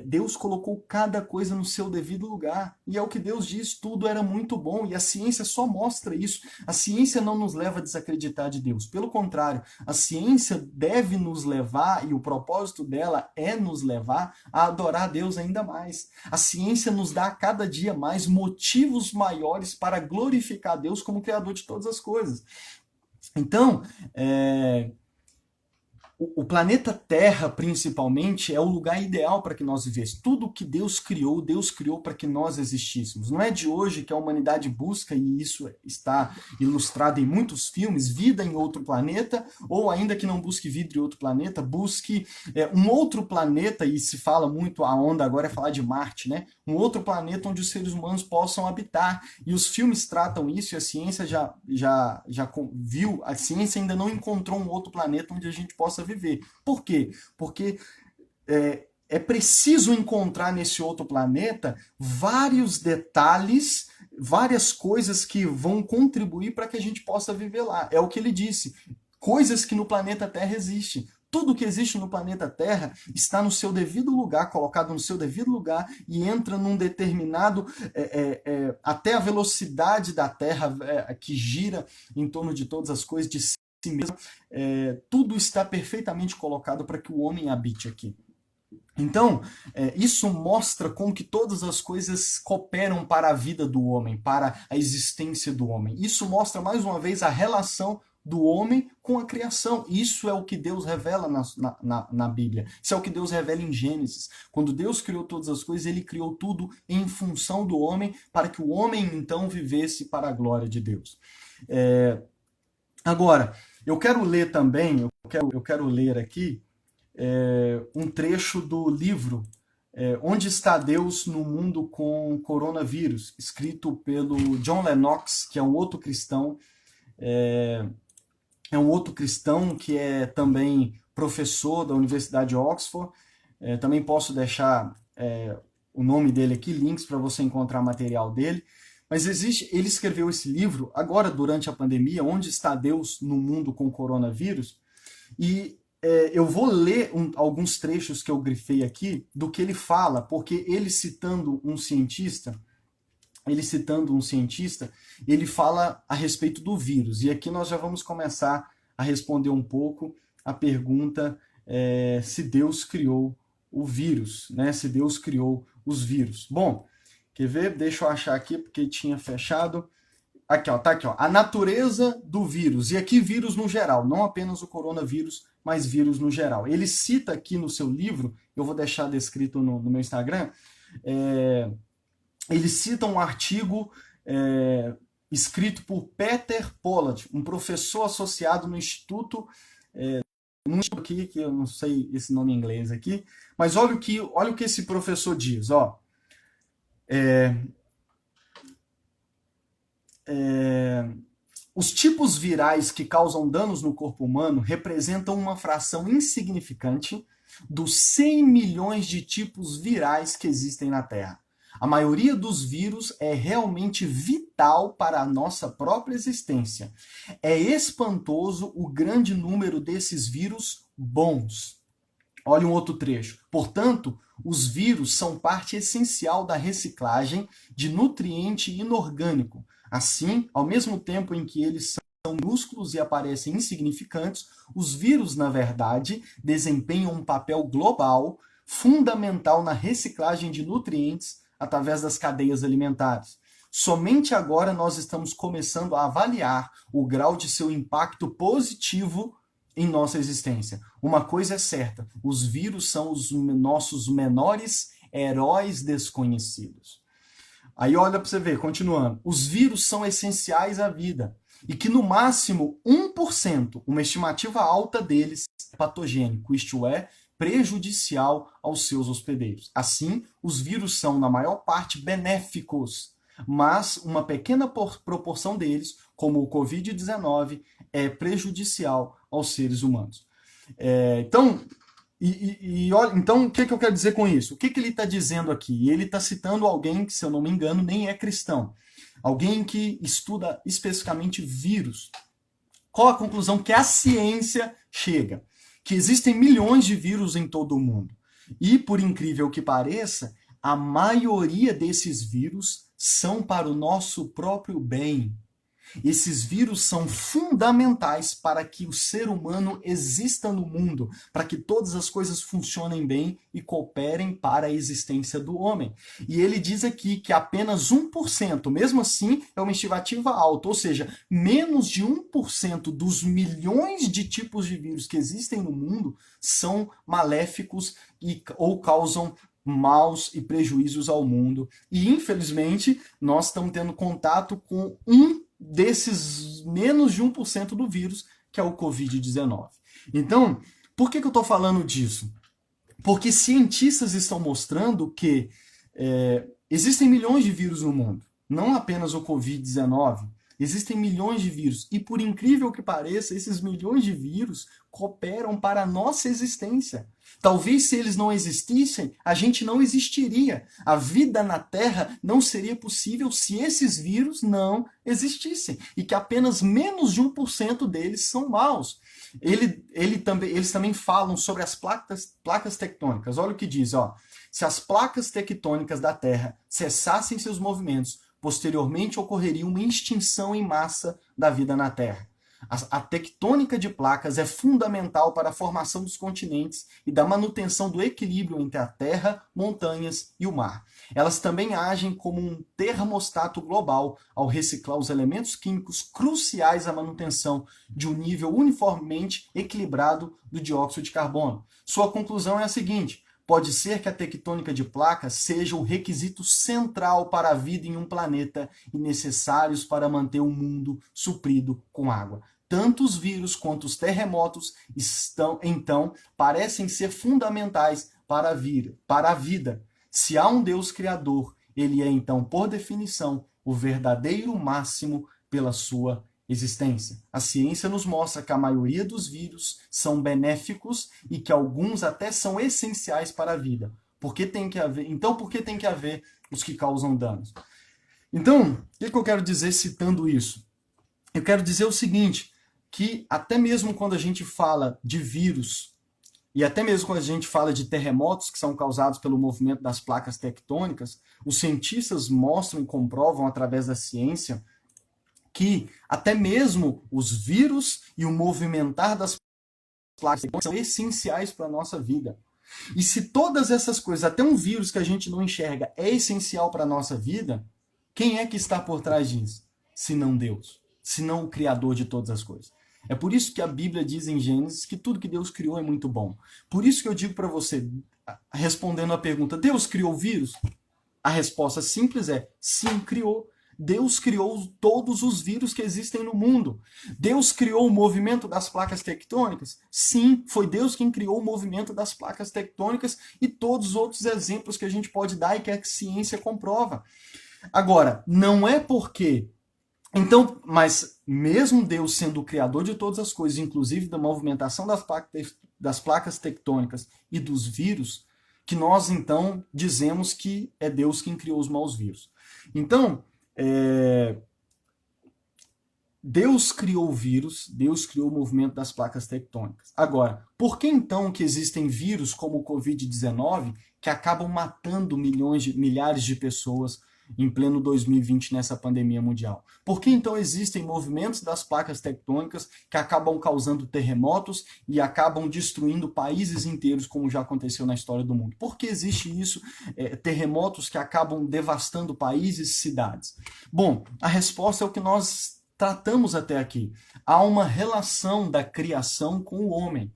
Deus colocou cada coisa no seu devido lugar. E é o que Deus diz, tudo era muito bom. E a ciência só mostra isso. A ciência não nos leva a desacreditar de Deus. Pelo contrário, a ciência deve nos levar, e o propósito dela é nos levar a adorar a Deus ainda mais. A ciência nos dá a cada dia mais motivos maiores para glorificar a Deus como Criador de todas as coisas. Então, o planeta Terra, principalmente, é o lugar ideal para que nós vivêssemos. Tudo que Deus criou para que nós existíssemos. Não é de hoje que a humanidade busca, e isso está ilustrado em muitos filmes, vida em outro planeta, ou ainda que não busque vida em outro planeta, busque um outro planeta, e se fala muito, a onda agora é falar de Marte, né? Um outro planeta onde os seres humanos possam habitar. E os filmes tratam isso, e a ciência já viu, a ciência ainda não encontrou um outro planeta onde a gente possa viver. Por quê? Porque é preciso encontrar nesse outro planeta vários detalhes, várias coisas que vão contribuir para que a gente possa viver lá. É o que ele disse. Coisas que no planeta Terra existem. Tudo que existe no planeta Terra está no seu devido lugar, colocado no seu devido lugar, e entra num determinado... até a velocidade da Terra que gira em torno de todas as coisas, de si mesmo, tudo está perfeitamente colocado para que o homem habite aqui. Então, isso mostra como que todas as coisas cooperam para a vida do homem, para a existência do homem. Isso mostra, mais uma vez, a relação do homem com a criação. Isso é o que Deus revela na Bíblia. Isso é o que Deus revela em Gênesis. Quando Deus criou todas as coisas, ele criou tudo em função do homem, para que o homem, então, vivesse para a glória de Deus. Agora, eu quero ler também, eu quero ler aqui um trecho do livro Onde está Deus no Mundo com Coronavírus, escrito pelo John Lennox, que é um outro cristão, um outro cristão que é também professor da Universidade de Oxford. Também posso deixar o nome dele aqui, links para você encontrar material dele. Mas ele escreveu esse livro agora durante a pandemia, Onde está Deus no Mundo com Coronavírus, e eu vou ler alguns trechos que eu grifei aqui do que ele fala, porque ele citando um cientista, ele fala a respeito do vírus. E aqui nós já vamos começar a responder um pouco a pergunta se Deus criou o vírus, né? Se Deus criou os vírus. Bom, quer ver? Deixa eu achar aqui, porque tinha fechado. Aqui, ó, tá aqui, ó. A natureza do vírus. E aqui vírus no geral, não apenas o coronavírus, mas vírus no geral. Ele cita aqui no seu livro, eu vou deixar descrito no meu Instagram, ele cita um artigo escrito por Peter Pollard, um professor associado no Instituto aqui, que eu não sei esse nome em inglês aqui, mas olha o que esse professor diz, ó. Os tipos virais que causam danos no corpo humano representam uma fração insignificante dos 100 milhões de tipos virais que existem na Terra. A maioria dos vírus é realmente vital para a nossa própria existência. É espantoso o grande número desses vírus bons. Olha um outro trecho. Portanto, os vírus são parte essencial da reciclagem de nutriente inorgânico. Assim, ao mesmo tempo em que eles são minúsculos e aparecem insignificantes, os vírus, na verdade, desempenham um papel global, fundamental na reciclagem de nutrientes através das cadeias alimentares. Somente agora nós estamos começando a avaliar o grau de seu impacto positivo em nossa existência. Uma coisa é certa, os vírus são os nossos menores heróis desconhecidos. Aí olha para você ver, continuando. Os vírus são essenciais à vida e que no máximo 1%, uma estimativa alta deles, é patogênico, isto é, prejudicial aos seus hospedeiros. Assim, os vírus são, na maior parte, benéficos, mas uma pequena proporção deles, como o Covid-19, é prejudicial aos seres humanos. Então, o que eu quero dizer com isso? O que ele está dizendo aqui? Ele está citando alguém que, se eu não me engano, nem é cristão. Alguém que estuda especificamente vírus. Qual a conclusão que a ciência chega? que existem milhões de vírus em todo o mundo. E, por incrível que pareça, a maioria desses vírus são para o nosso próprio bem. Esses vírus são fundamentais para que o ser humano exista no mundo, para que todas as coisas funcionem bem e cooperem para a existência do homem. E ele diz aqui que apenas 1%, mesmo assim, é uma estimativa alta, ou seja, menos de 1% dos milhões de tipos de vírus que existem no mundo são maléficos ou causam maus e prejuízos ao mundo. E, infelizmente, nós estamos tendo contato com desses menos de 1% do vírus, que é o Covid-19. Então, por que eu estou falando disso? Porque cientistas estão mostrando que existem milhões de vírus no mundo, não apenas o Covid-19, existem milhões de vírus. E por incrível que pareça, esses milhões de vírus cooperam para a nossa existência. Talvez se eles não existissem, a gente não existiria. A vida na Terra não seria possível se esses vírus não existissem. E que apenas menos de 1% deles são maus. Eles também falam sobre as placas tectônicas. Olha o que diz, ó. Se as placas tectônicas da Terra cessassem seus movimentos, posteriormente ocorreria uma extinção em massa da vida na Terra. A tectônica de placas é fundamental para a formação dos continentes e da manutenção do equilíbrio entre a terra, montanhas e o mar. Elas também agem como um termostato global ao reciclar os elementos químicos cruciais à manutenção de um nível uniformemente equilibrado do dióxido de carbono. Sua conclusão é a seguinte: pode ser que a tectônica de placas seja o requisito central para a vida em um planeta e necessários para manter o mundo suprido com água. Tanto os vírus quanto os terremotos parecem ser fundamentais para a vida. Se há um Deus criador, ele é então, por definição, o verdadeiro máximo pela sua existência. A ciência nos mostra que a maioria dos vírus são benéficos e que alguns até são essenciais para a vida. Por que tem que haver os que causam danos? Então, o que eu quero dizer citando isso? Eu quero dizer o seguinte, que até mesmo quando a gente fala de vírus, e até mesmo quando a gente fala de terremotos que são causados pelo movimento das placas tectônicas, os cientistas mostram e comprovam através da ciência que até mesmo os vírus e o movimentar das placas tectônicas são essenciais para a nossa vida. E se todas essas coisas, até um vírus que a gente não enxerga, é essencial para a nossa vida, quem é que está por trás disso? Se não Deus, se não o Criador de todas as coisas. É por isso que a Bíblia diz em Gênesis que tudo que Deus criou é muito bom. Por isso que eu digo para você, respondendo a pergunta, Deus criou o vírus? A resposta simples é, sim, criou. Deus criou todos os vírus que existem no mundo. Deus criou o movimento das placas tectônicas? Sim, foi Deus quem criou o movimento das placas tectônicas e todos os outros exemplos que a gente pode dar e que a ciência comprova. Agora, não é porque... Então, mas mesmo Deus sendo o criador de todas as coisas, inclusive da movimentação das placas tectônicas e dos vírus, que nós então dizemos que é Deus quem criou os maus vírus. Então, Deus criou o vírus, Deus criou o movimento das placas tectônicas. Agora, por que então que existem vírus como o Covid-19 que acabam matando milhares de pessoas em pleno 2020 nessa pandemia mundial? Por que então existem movimentos das placas tectônicas que acabam causando terremotos e acabam destruindo países inteiros, como já aconteceu na história do mundo? Por que existe isso? Terremotos que acabam devastando países e cidades? Bom, a resposta é o que nós tratamos até aqui. Há uma relação da criação com o homem.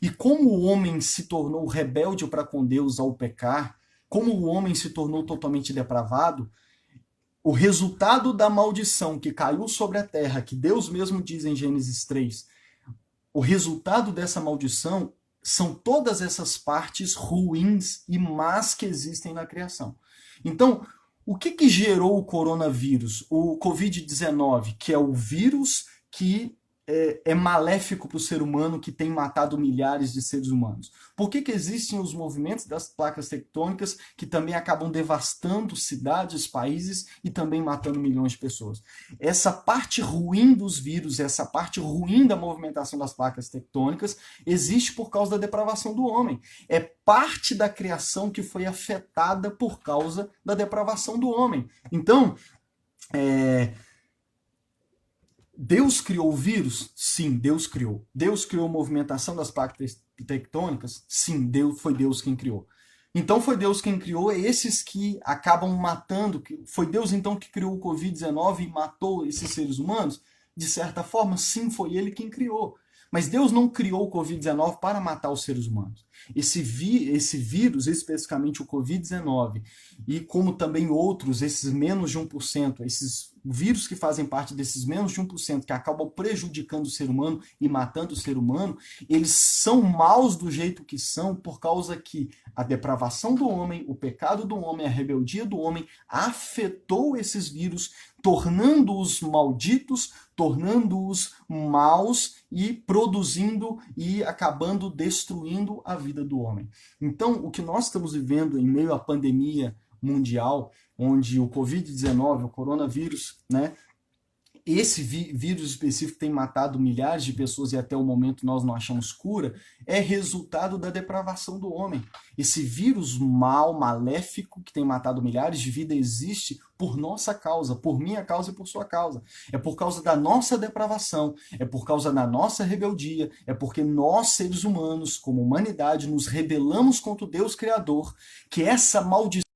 E como o homem se tornou rebelde para com Deus ao pecar, como o homem se tornou totalmente depravado, o resultado da maldição que caiu sobre a terra, que Deus mesmo diz em Gênesis 3, o resultado dessa maldição são todas essas partes ruins e más que existem na criação. Então, o que gerou o coronavírus, o Covid-19, que é o vírus que é maléfico para o ser humano que tem matado milhares de seres humanos? Por que existem os movimentos das placas tectônicas que também acabam devastando cidades, países e também matando milhões de pessoas? Essa parte ruim dos vírus, essa parte ruim da movimentação das placas tectônicas existe por causa da depravação do homem. É parte da criação que foi afetada por causa da depravação do homem. Então, Deus criou o vírus? Sim, Deus criou. Deus criou a movimentação das placas tectônicas? Sim, foi Deus quem criou. Então foi Deus quem criou esses que acabam matando. Foi Deus então que criou o Covid-19 e matou esses seres humanos? De certa forma, sim, foi Ele quem criou. Mas Deus não criou o Covid-19 para matar os seres humanos. Esse vírus, especificamente o Covid-19, e como também outros, esses menos de 1%, esses vírus que fazem parte desses menos de 1%, que acabam prejudicando o ser humano e matando o ser humano, eles são maus do jeito que são por causa que a depravação do homem, o pecado do homem, a rebeldia do homem afetou esses vírus, tornando-os malditos, tornando-os maus e produzindo e acabando destruindo a vida do homem. Então, o que nós estamos vivendo em meio à pandemia mundial, onde o Covid-19, o coronavírus, né, esse vírus específico tem matado milhares de pessoas e até o momento nós não achamos cura, é resultado da depravação do homem. Esse vírus maléfico que tem matado milhares de vidas existe por nossa causa, por minha causa e por sua causa. É por causa da nossa depravação, é por causa da nossa rebeldia, é porque nós, seres humanos, como humanidade, nos rebelamos contra o Deus Criador, que essa maldição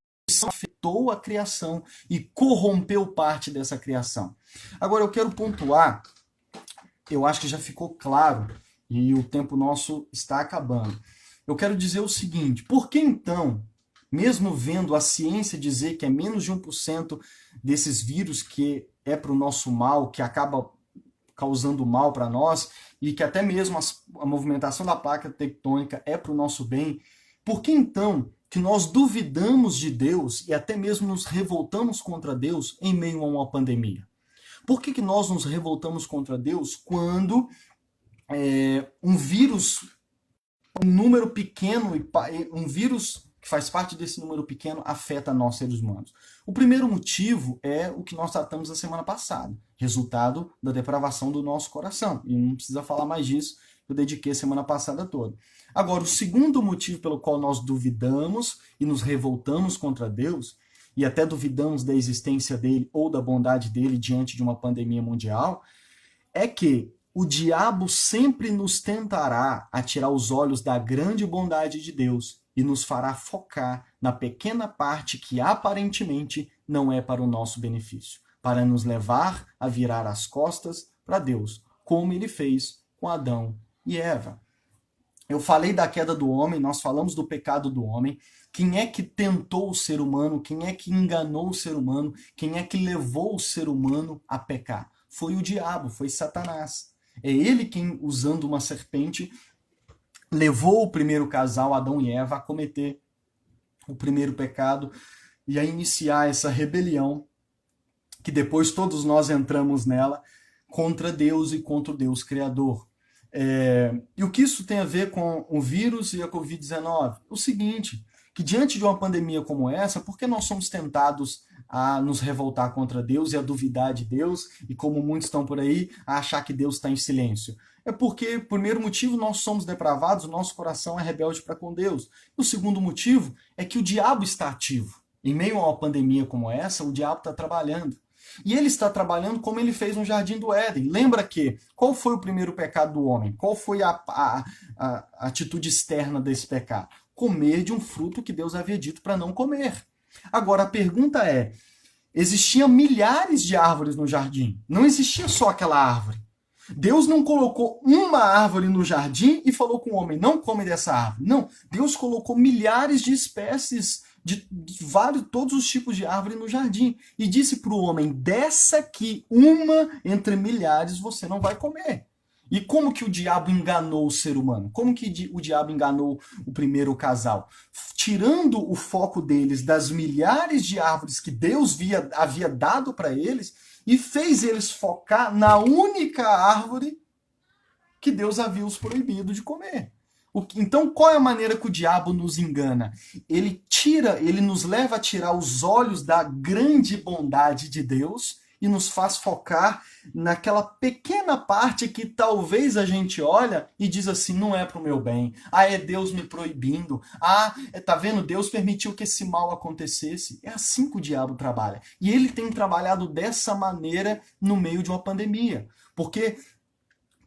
afetou a criação e corrompeu parte dessa criação. Agora, eu quero pontuar, eu acho que já ficou claro, e o tempo nosso está acabando. Eu quero dizer o seguinte, por que então, mesmo vendo a ciência dizer que é menos de 1% desses vírus que é para o nosso mal, que acaba causando mal para nós, e que até mesmo a movimentação da placa tectônica é para o nosso bem, por que então que nós duvidamos de Deus e até mesmo nos revoltamos contra Deus em meio a uma pandemia? Por que nós nos revoltamos contra Deus quando um vírus, um número pequeno, um vírus que faz parte desse número pequeno afeta nós, seres humanos? O primeiro motivo é o que nós tratamos na semana passada, resultado da depravação do nosso coração. E não precisa falar mais disso, eu dediquei a semana passada toda. Agora, o segundo motivo pelo qual nós duvidamos e nos revoltamos contra Deus, e até duvidamos da existência dele ou da bondade dele diante de uma pandemia mundial, é que o diabo sempre nos tentará a tirar os olhos da grande bondade de Deus e nos fará focar na pequena parte que aparentemente não é para o nosso benefício, para nos levar a virar as costas para Deus, como ele fez com Adão e Eva. Eu falei da queda do homem, nós falamos do pecado do homem. Quem é que tentou o ser humano? Quem é que enganou o ser humano? Quem é que levou o ser humano a pecar? Foi o diabo, foi Satanás. É ele quem, usando uma serpente, levou o primeiro casal, Adão e Eva, a cometer o primeiro pecado e a iniciar essa rebelião, que depois todos nós entramos nela, contra Deus e contra o Deus Criador. E o que isso tem a ver com o vírus e a Covid-19? O seguinte, que diante de uma pandemia como essa, por que nós somos tentados a nos revoltar contra Deus e a duvidar de Deus, e como muitos estão por aí, a achar que Deus está em silêncio? É porque, primeiro motivo, nós somos depravados, o nosso coração é rebelde para com Deus. E o segundo motivo é que o diabo está ativo. Em meio a uma pandemia como essa, o diabo está trabalhando. E ele está trabalhando como ele fez no Jardim do Éden. Lembra que qual foi o primeiro pecado do homem? Qual foi a atitude externa desse pecado? Comer de um fruto que Deus havia dito para não comer. Agora, a pergunta é, existiam milhares de árvores no jardim. Não existia só aquela árvore. Deus não colocou uma árvore no jardim e falou com o homem, não come dessa árvore. Não, Deus colocou milhares de espécies de todos os tipos de árvore no jardim. E disse para o homem, dessa aqui, uma entre milhares, você não vai comer. E como que o diabo enganou o ser humano? Como que o diabo enganou o primeiro casal? Tirando o foco deles das milhares de árvores que Deus havia dado para eles e fez eles focar na única árvore que Deus havia os proibido de comer. Então, qual é a maneira que o diabo nos engana? Ele nos leva a tirar os olhos da grande bondade de Deus e nos faz focar naquela pequena parte que talvez a gente olha e diz assim, não é para o meu bem. Ah, é Deus me proibindo. Ah, tá vendo? Deus permitiu que esse mal acontecesse. É assim que o diabo trabalha. E ele tem trabalhado dessa maneira no meio de uma pandemia. Porque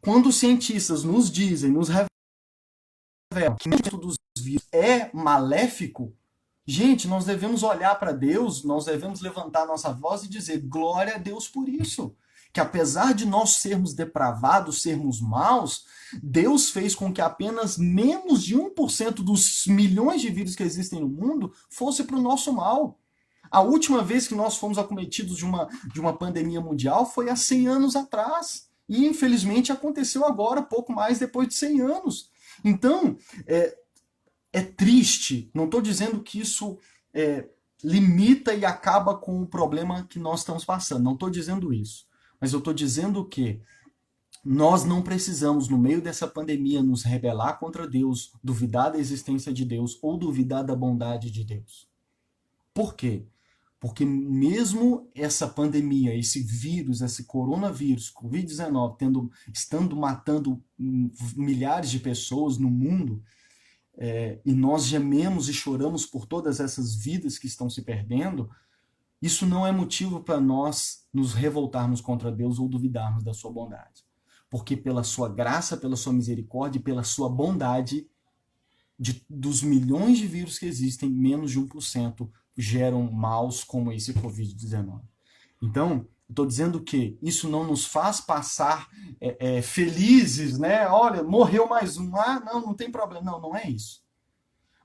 quando os cientistas nos dizem, nos revelam que o dos vírus é maléfico, gente, nós devemos olhar para Deus, nós devemos levantar nossa voz e dizer glória a Deus por isso. Que apesar de nós sermos depravados, sermos maus, Deus fez com que apenas menos de 1% dos milhões de vírus que existem no mundo fosse para o nosso mal. A última vez que nós fomos acometidos de uma pandemia mundial foi há 100 anos atrás. E infelizmente aconteceu agora, pouco mais depois de 100 anos. Então, é triste, não estou dizendo que isso limita e acaba com o problema que nós estamos passando, não estou dizendo isso. Mas eu estou dizendo que nós não precisamos, no meio dessa pandemia, nos rebelar contra Deus, duvidar da existência de Deus ou duvidar da bondade de Deus. Por quê? Porque mesmo essa pandemia, esse vírus, esse coronavírus, Covid-19, estando matando milhares de pessoas no mundo, e nós gememos e choramos por todas essas vidas que estão se perdendo, isso não é motivo para nós nos revoltarmos contra Deus ou duvidarmos da sua bondade. Porque pela sua graça, pela sua misericórdia e pela sua bondade, dos milhões de vírus que existem, menos de 1% geram maus como esse Covid-19. Então, estou dizendo que isso não nos faz passar felizes, né? Olha, morreu mais um. Ah, não tem problema. Não, não é isso.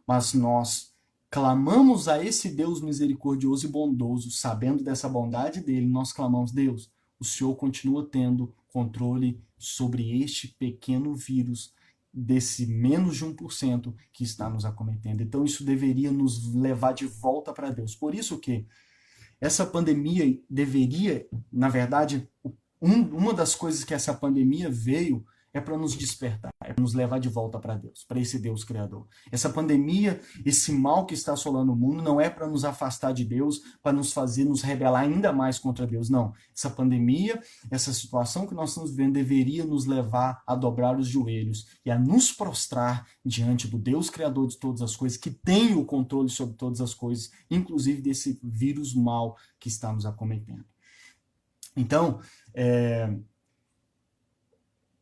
Mas nós clamamos a esse Deus misericordioso e bondoso, sabendo dessa bondade dele, nós clamamos, Deus, o Senhor continua tendo controle sobre este pequeno vírus, desse menos de 1% que está nos acometendo. Então isso deveria nos levar de volta para Deus. Por isso que essa pandemia deveria, na verdade, uma das coisas que essa pandemia veio é para nos despertar, é para nos levar de volta para Deus, para esse Deus Criador. Essa pandemia, esse mal que está assolando o mundo, não é para nos afastar de Deus, para nos fazer nos rebelar ainda mais contra Deus, não. Essa pandemia, essa situação que nós estamos vivendo, deveria nos levar a dobrar os joelhos e a nos prostrar diante do Deus Criador de todas as coisas, que tem o controle sobre todas as coisas, inclusive desse vírus mal que está nos acometendo. Então,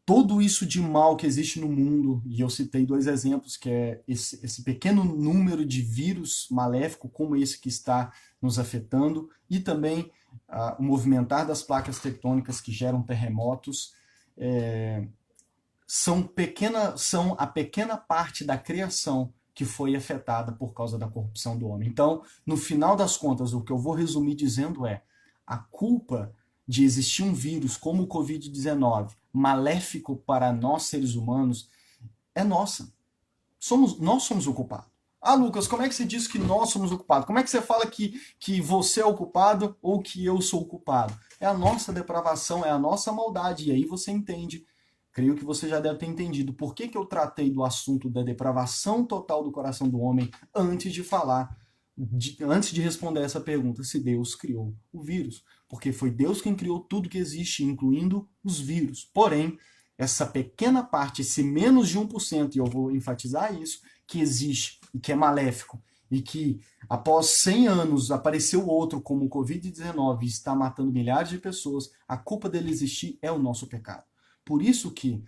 tudo isso de mal que existe no mundo, e eu citei 2 exemplos, que é esse pequeno número de vírus maléfico como esse que está nos afetando, e também o movimentar das placas tectônicas que geram terremotos, são a pequena parte da criação que foi afetada por causa da corrupção do homem. Então, no final das contas, o que eu vou resumir dizendo é a culpa de existir um vírus como o Covid-19, maléfico para nós seres humanos, é nossa. Nós somos o culpado. Ah, Lucas, como é que você diz que nós somos o culpado? Como é que você fala que você é o culpado ou que eu sou o culpado? É a nossa depravação, é a nossa maldade. E aí você entende, creio que você já deve ter entendido por que eu tratei do assunto da depravação total do coração do homem antes de responder essa pergunta, se Deus criou o vírus. Porque foi Deus quem criou tudo que existe, incluindo os vírus. Porém, essa pequena parte, esse menos de 1%, e eu vou enfatizar isso, que existe e que é maléfico, e que após 100 anos apareceu outro como o Covid-19 e está matando milhares de pessoas, a culpa dele existir é o nosso pecado. Por isso que,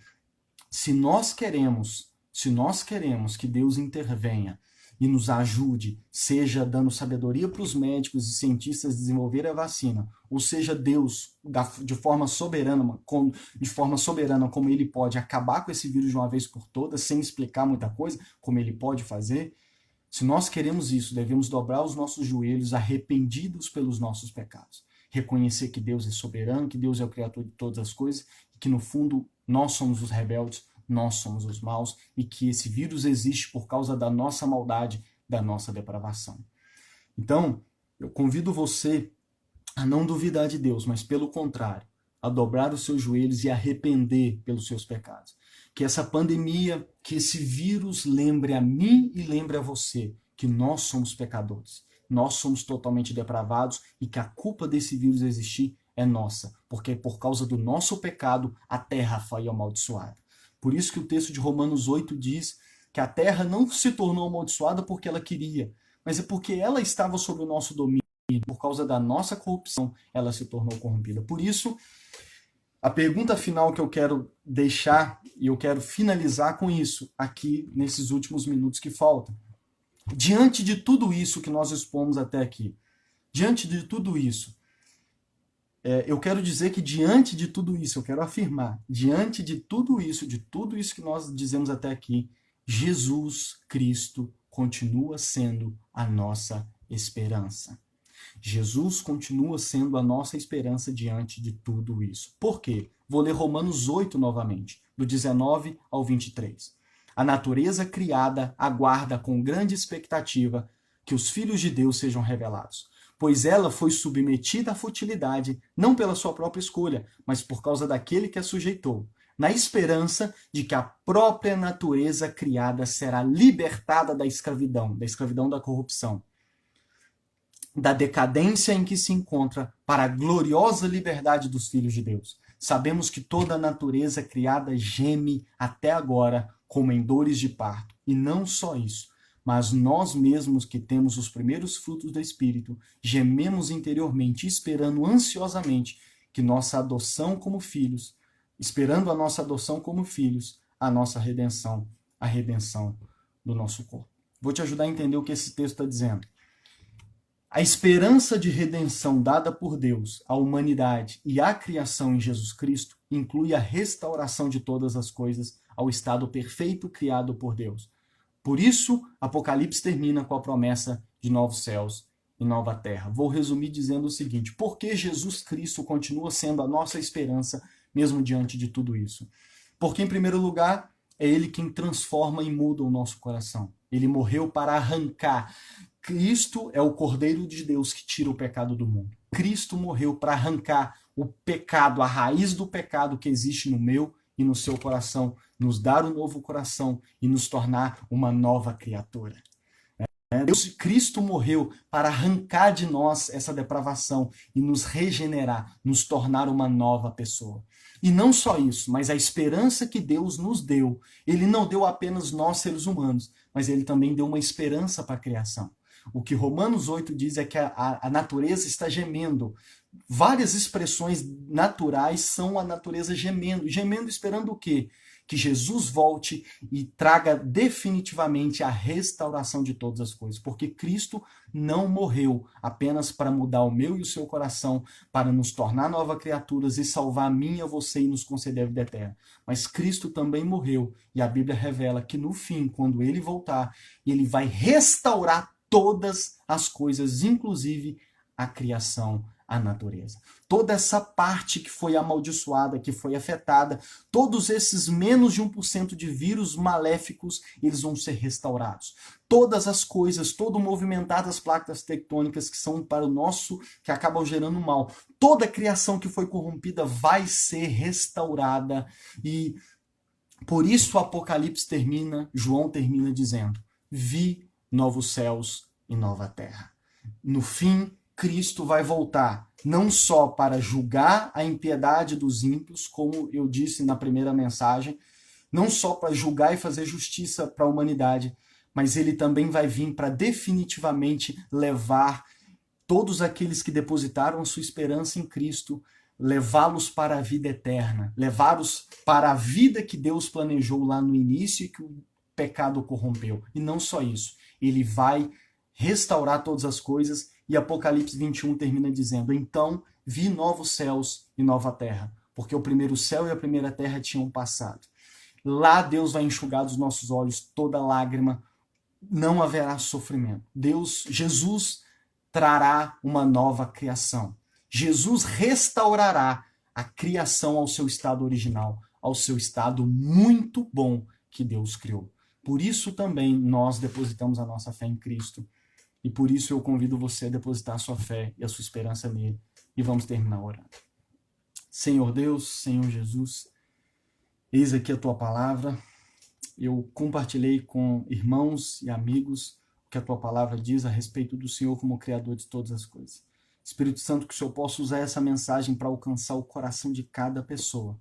se nós queremos que Deus intervenha e nos ajude, seja dando sabedoria para os médicos e cientistas desenvolverem a vacina, ou seja Deus, de forma soberana, como Ele pode acabar com esse vírus de uma vez por todas, sem explicar muita coisa, como Ele pode fazer. Se nós queremos isso, devemos dobrar os nossos joelhos arrependidos pelos nossos pecados. Reconhecer que Deus é soberano, que Deus é o Criador de todas as coisas, e que no fundo nós somos os rebeldes, nós somos os maus, e que esse vírus existe por causa da nossa maldade, da nossa depravação. Então, eu convido você a não duvidar de Deus, mas pelo contrário, a dobrar os seus joelhos e arrepender pelos seus pecados. que essa pandemia, que esse vírus lembre a mim e lembre a você que nós somos pecadores. Nós somos totalmente depravados e que a culpa desse vírus existir é nossa, porque por causa do nosso pecado a terra foi amaldiçoada. Por isso que o texto de Romanos 8 diz que a terra não se tornou amaldiçoada porque ela queria, mas é porque ela estava sob o nosso domínio. Por causa da nossa corrupção, ela se tornou corrompida. Por isso, a pergunta final que eu quero deixar, e eu quero finalizar com isso aqui nesses últimos minutos que faltam. Diante de tudo isso que nós expomos até aqui, diante de tudo isso, eu quero dizer que diante de tudo isso, eu quero afirmar, diante de tudo isso que nós dizemos até aqui, Jesus Cristo continua sendo a nossa esperança. Jesus continua sendo a nossa esperança diante de tudo isso. Por quê? Vou ler Romanos 8 novamente, do 19 ao 23. A natureza criada aguarda com grande expectativa que os filhos de Deus sejam revelados, pois ela foi submetida à futilidade, não pela sua própria escolha, mas por causa daquele que a sujeitou, na esperança de que a própria natureza criada será libertada da escravidão da corrupção, da decadência em que se encontra, para a gloriosa liberdade dos filhos de Deus. Sabemos que toda a natureza criada geme até agora como em dores de parto. E não só isso, mas nós mesmos que temos os primeiros frutos do Espírito, gememos interiormente, esperando ansiosamente que nossa adoção como filhos, esperando a nossa adoção como filhos, a nossa redenção, a redenção do nosso corpo. Vou te ajudar a entender o que esse texto está dizendo. A esperança de redenção dada por Deus à humanidade e à criação em Jesus Cristo inclui a restauração de todas as coisas ao estado perfeito criado por Deus. Por isso, Apocalipse termina com a promessa de novos céus e nova terra. Vou resumir dizendo o seguinte: por que Jesus Cristo continua sendo a nossa esperança mesmo diante de tudo isso? Porque, em primeiro lugar, é Ele quem transforma e muda o nosso coração. Ele morreu para arrancar. Cristo é o Cordeiro de Deus que tira o pecado do mundo. Cristo morreu para arrancar o pecado, a raiz do pecado que existe no meu e no seu coração, nos dar um novo coração e nos tornar uma nova criatura. Cristo morreu para arrancar de nós essa depravação e nos regenerar, nos tornar uma nova pessoa. E não só isso, mas a esperança que Deus nos deu, Ele não deu apenas nós seres humanos, mas Ele também deu uma esperança para a criação. O que Romanos 8 diz é que a natureza está gemendo. Várias expressões naturais são a natureza gemendo. Gemendo esperando o quê? Que Jesus volte e traga definitivamente a restauração de todas as coisas. Porque Cristo não morreu apenas para mudar o meu e o seu coração, para nos tornar novas criaturas e salvar a mim e a você e nos conceder a vida eterna. Mas Cristo também morreu e a Bíblia revela que no fim, quando Ele voltar, Ele vai restaurar todas as coisas, inclusive a criação, a natureza. Toda essa parte que foi amaldiçoada, que foi afetada, todos esses menos de 1% de vírus maléficos, eles vão ser restaurados. Todas as coisas, todo o movimentar das placas tectônicas que são para o nosso, que acabam gerando mal, toda a criação que foi corrompida vai ser restaurada. E por isso o Apocalipse termina, João termina dizendo: vi novos céus e nova terra. No fim, Cristo vai voltar, não só para julgar a impiedade dos ímpios, como eu disse na primeira mensagem, não só para julgar e fazer justiça para a humanidade, mas ele também vai vir para definitivamente levar todos aqueles que depositaram a sua esperança em Cristo, levá-los para a vida eterna, levá-los para a vida que Deus planejou lá no início e que o pecado corrompeu. E não só isso, ele vai restaurar todas as coisas, e Apocalipse 21 termina dizendo: então vi novos céus e nova terra, porque o primeiro céu e a primeira terra tinham passado. Lá Deus vai enxugar dos nossos olhos toda lágrima, não haverá sofrimento. Jesus trará uma nova criação. Jesus restaurará a criação ao seu estado original, ao seu estado muito bom que Deus criou. Por isso também nós depositamos a nossa fé em Cristo. E por isso eu convido você a depositar a sua fé e a sua esperança nele. E vamos terminar orando. Senhor Deus, Senhor Jesus, Eis aqui a tua palavra. Eu compartilhei com irmãos e amigos o que a tua palavra diz a respeito do Senhor como Criador de todas as coisas. Espírito Santo, que o Senhor possa usar essa mensagem para alcançar o coração de cada pessoa.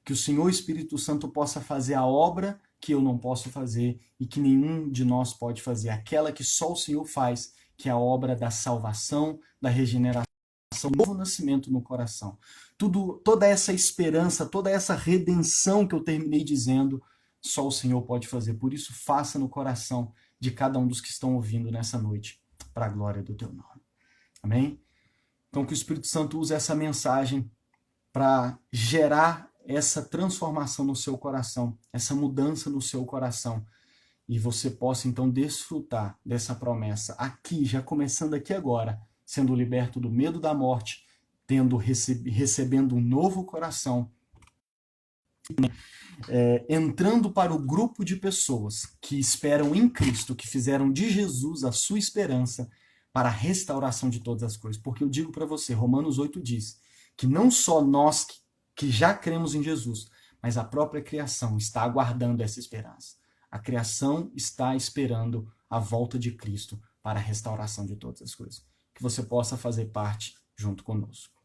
Que o Senhor Espírito Santo possa fazer a obra que eu não posso fazer e que nenhum de nós pode fazer. Aquela que só o Senhor faz, que é a obra da salvação, da regeneração, do novo nascimento no coração. Toda essa esperança, toda essa redenção que eu terminei dizendo, só o Senhor pode fazer. Por isso, faça no coração de cada um dos que estão ouvindo nessa noite, para a glória do teu nome. Amém? Então, que o Espírito Santo use essa mensagem para gerar essa transformação no seu coração, essa mudança no seu coração, e você possa, então, desfrutar dessa promessa aqui, já começando aqui agora, sendo liberto do medo da morte, recebendo um novo coração, entrando para o grupo de pessoas que esperam em Cristo, que fizeram de Jesus a sua esperança para a restauração de todas as coisas. Porque eu digo para você, Romanos 8 diz que não só nós que já cremos em Jesus, mas a própria criação está aguardando essa esperança. A criação está esperando a volta de Cristo para a restauração de todas as coisas. Que você possa fazer parte junto conosco.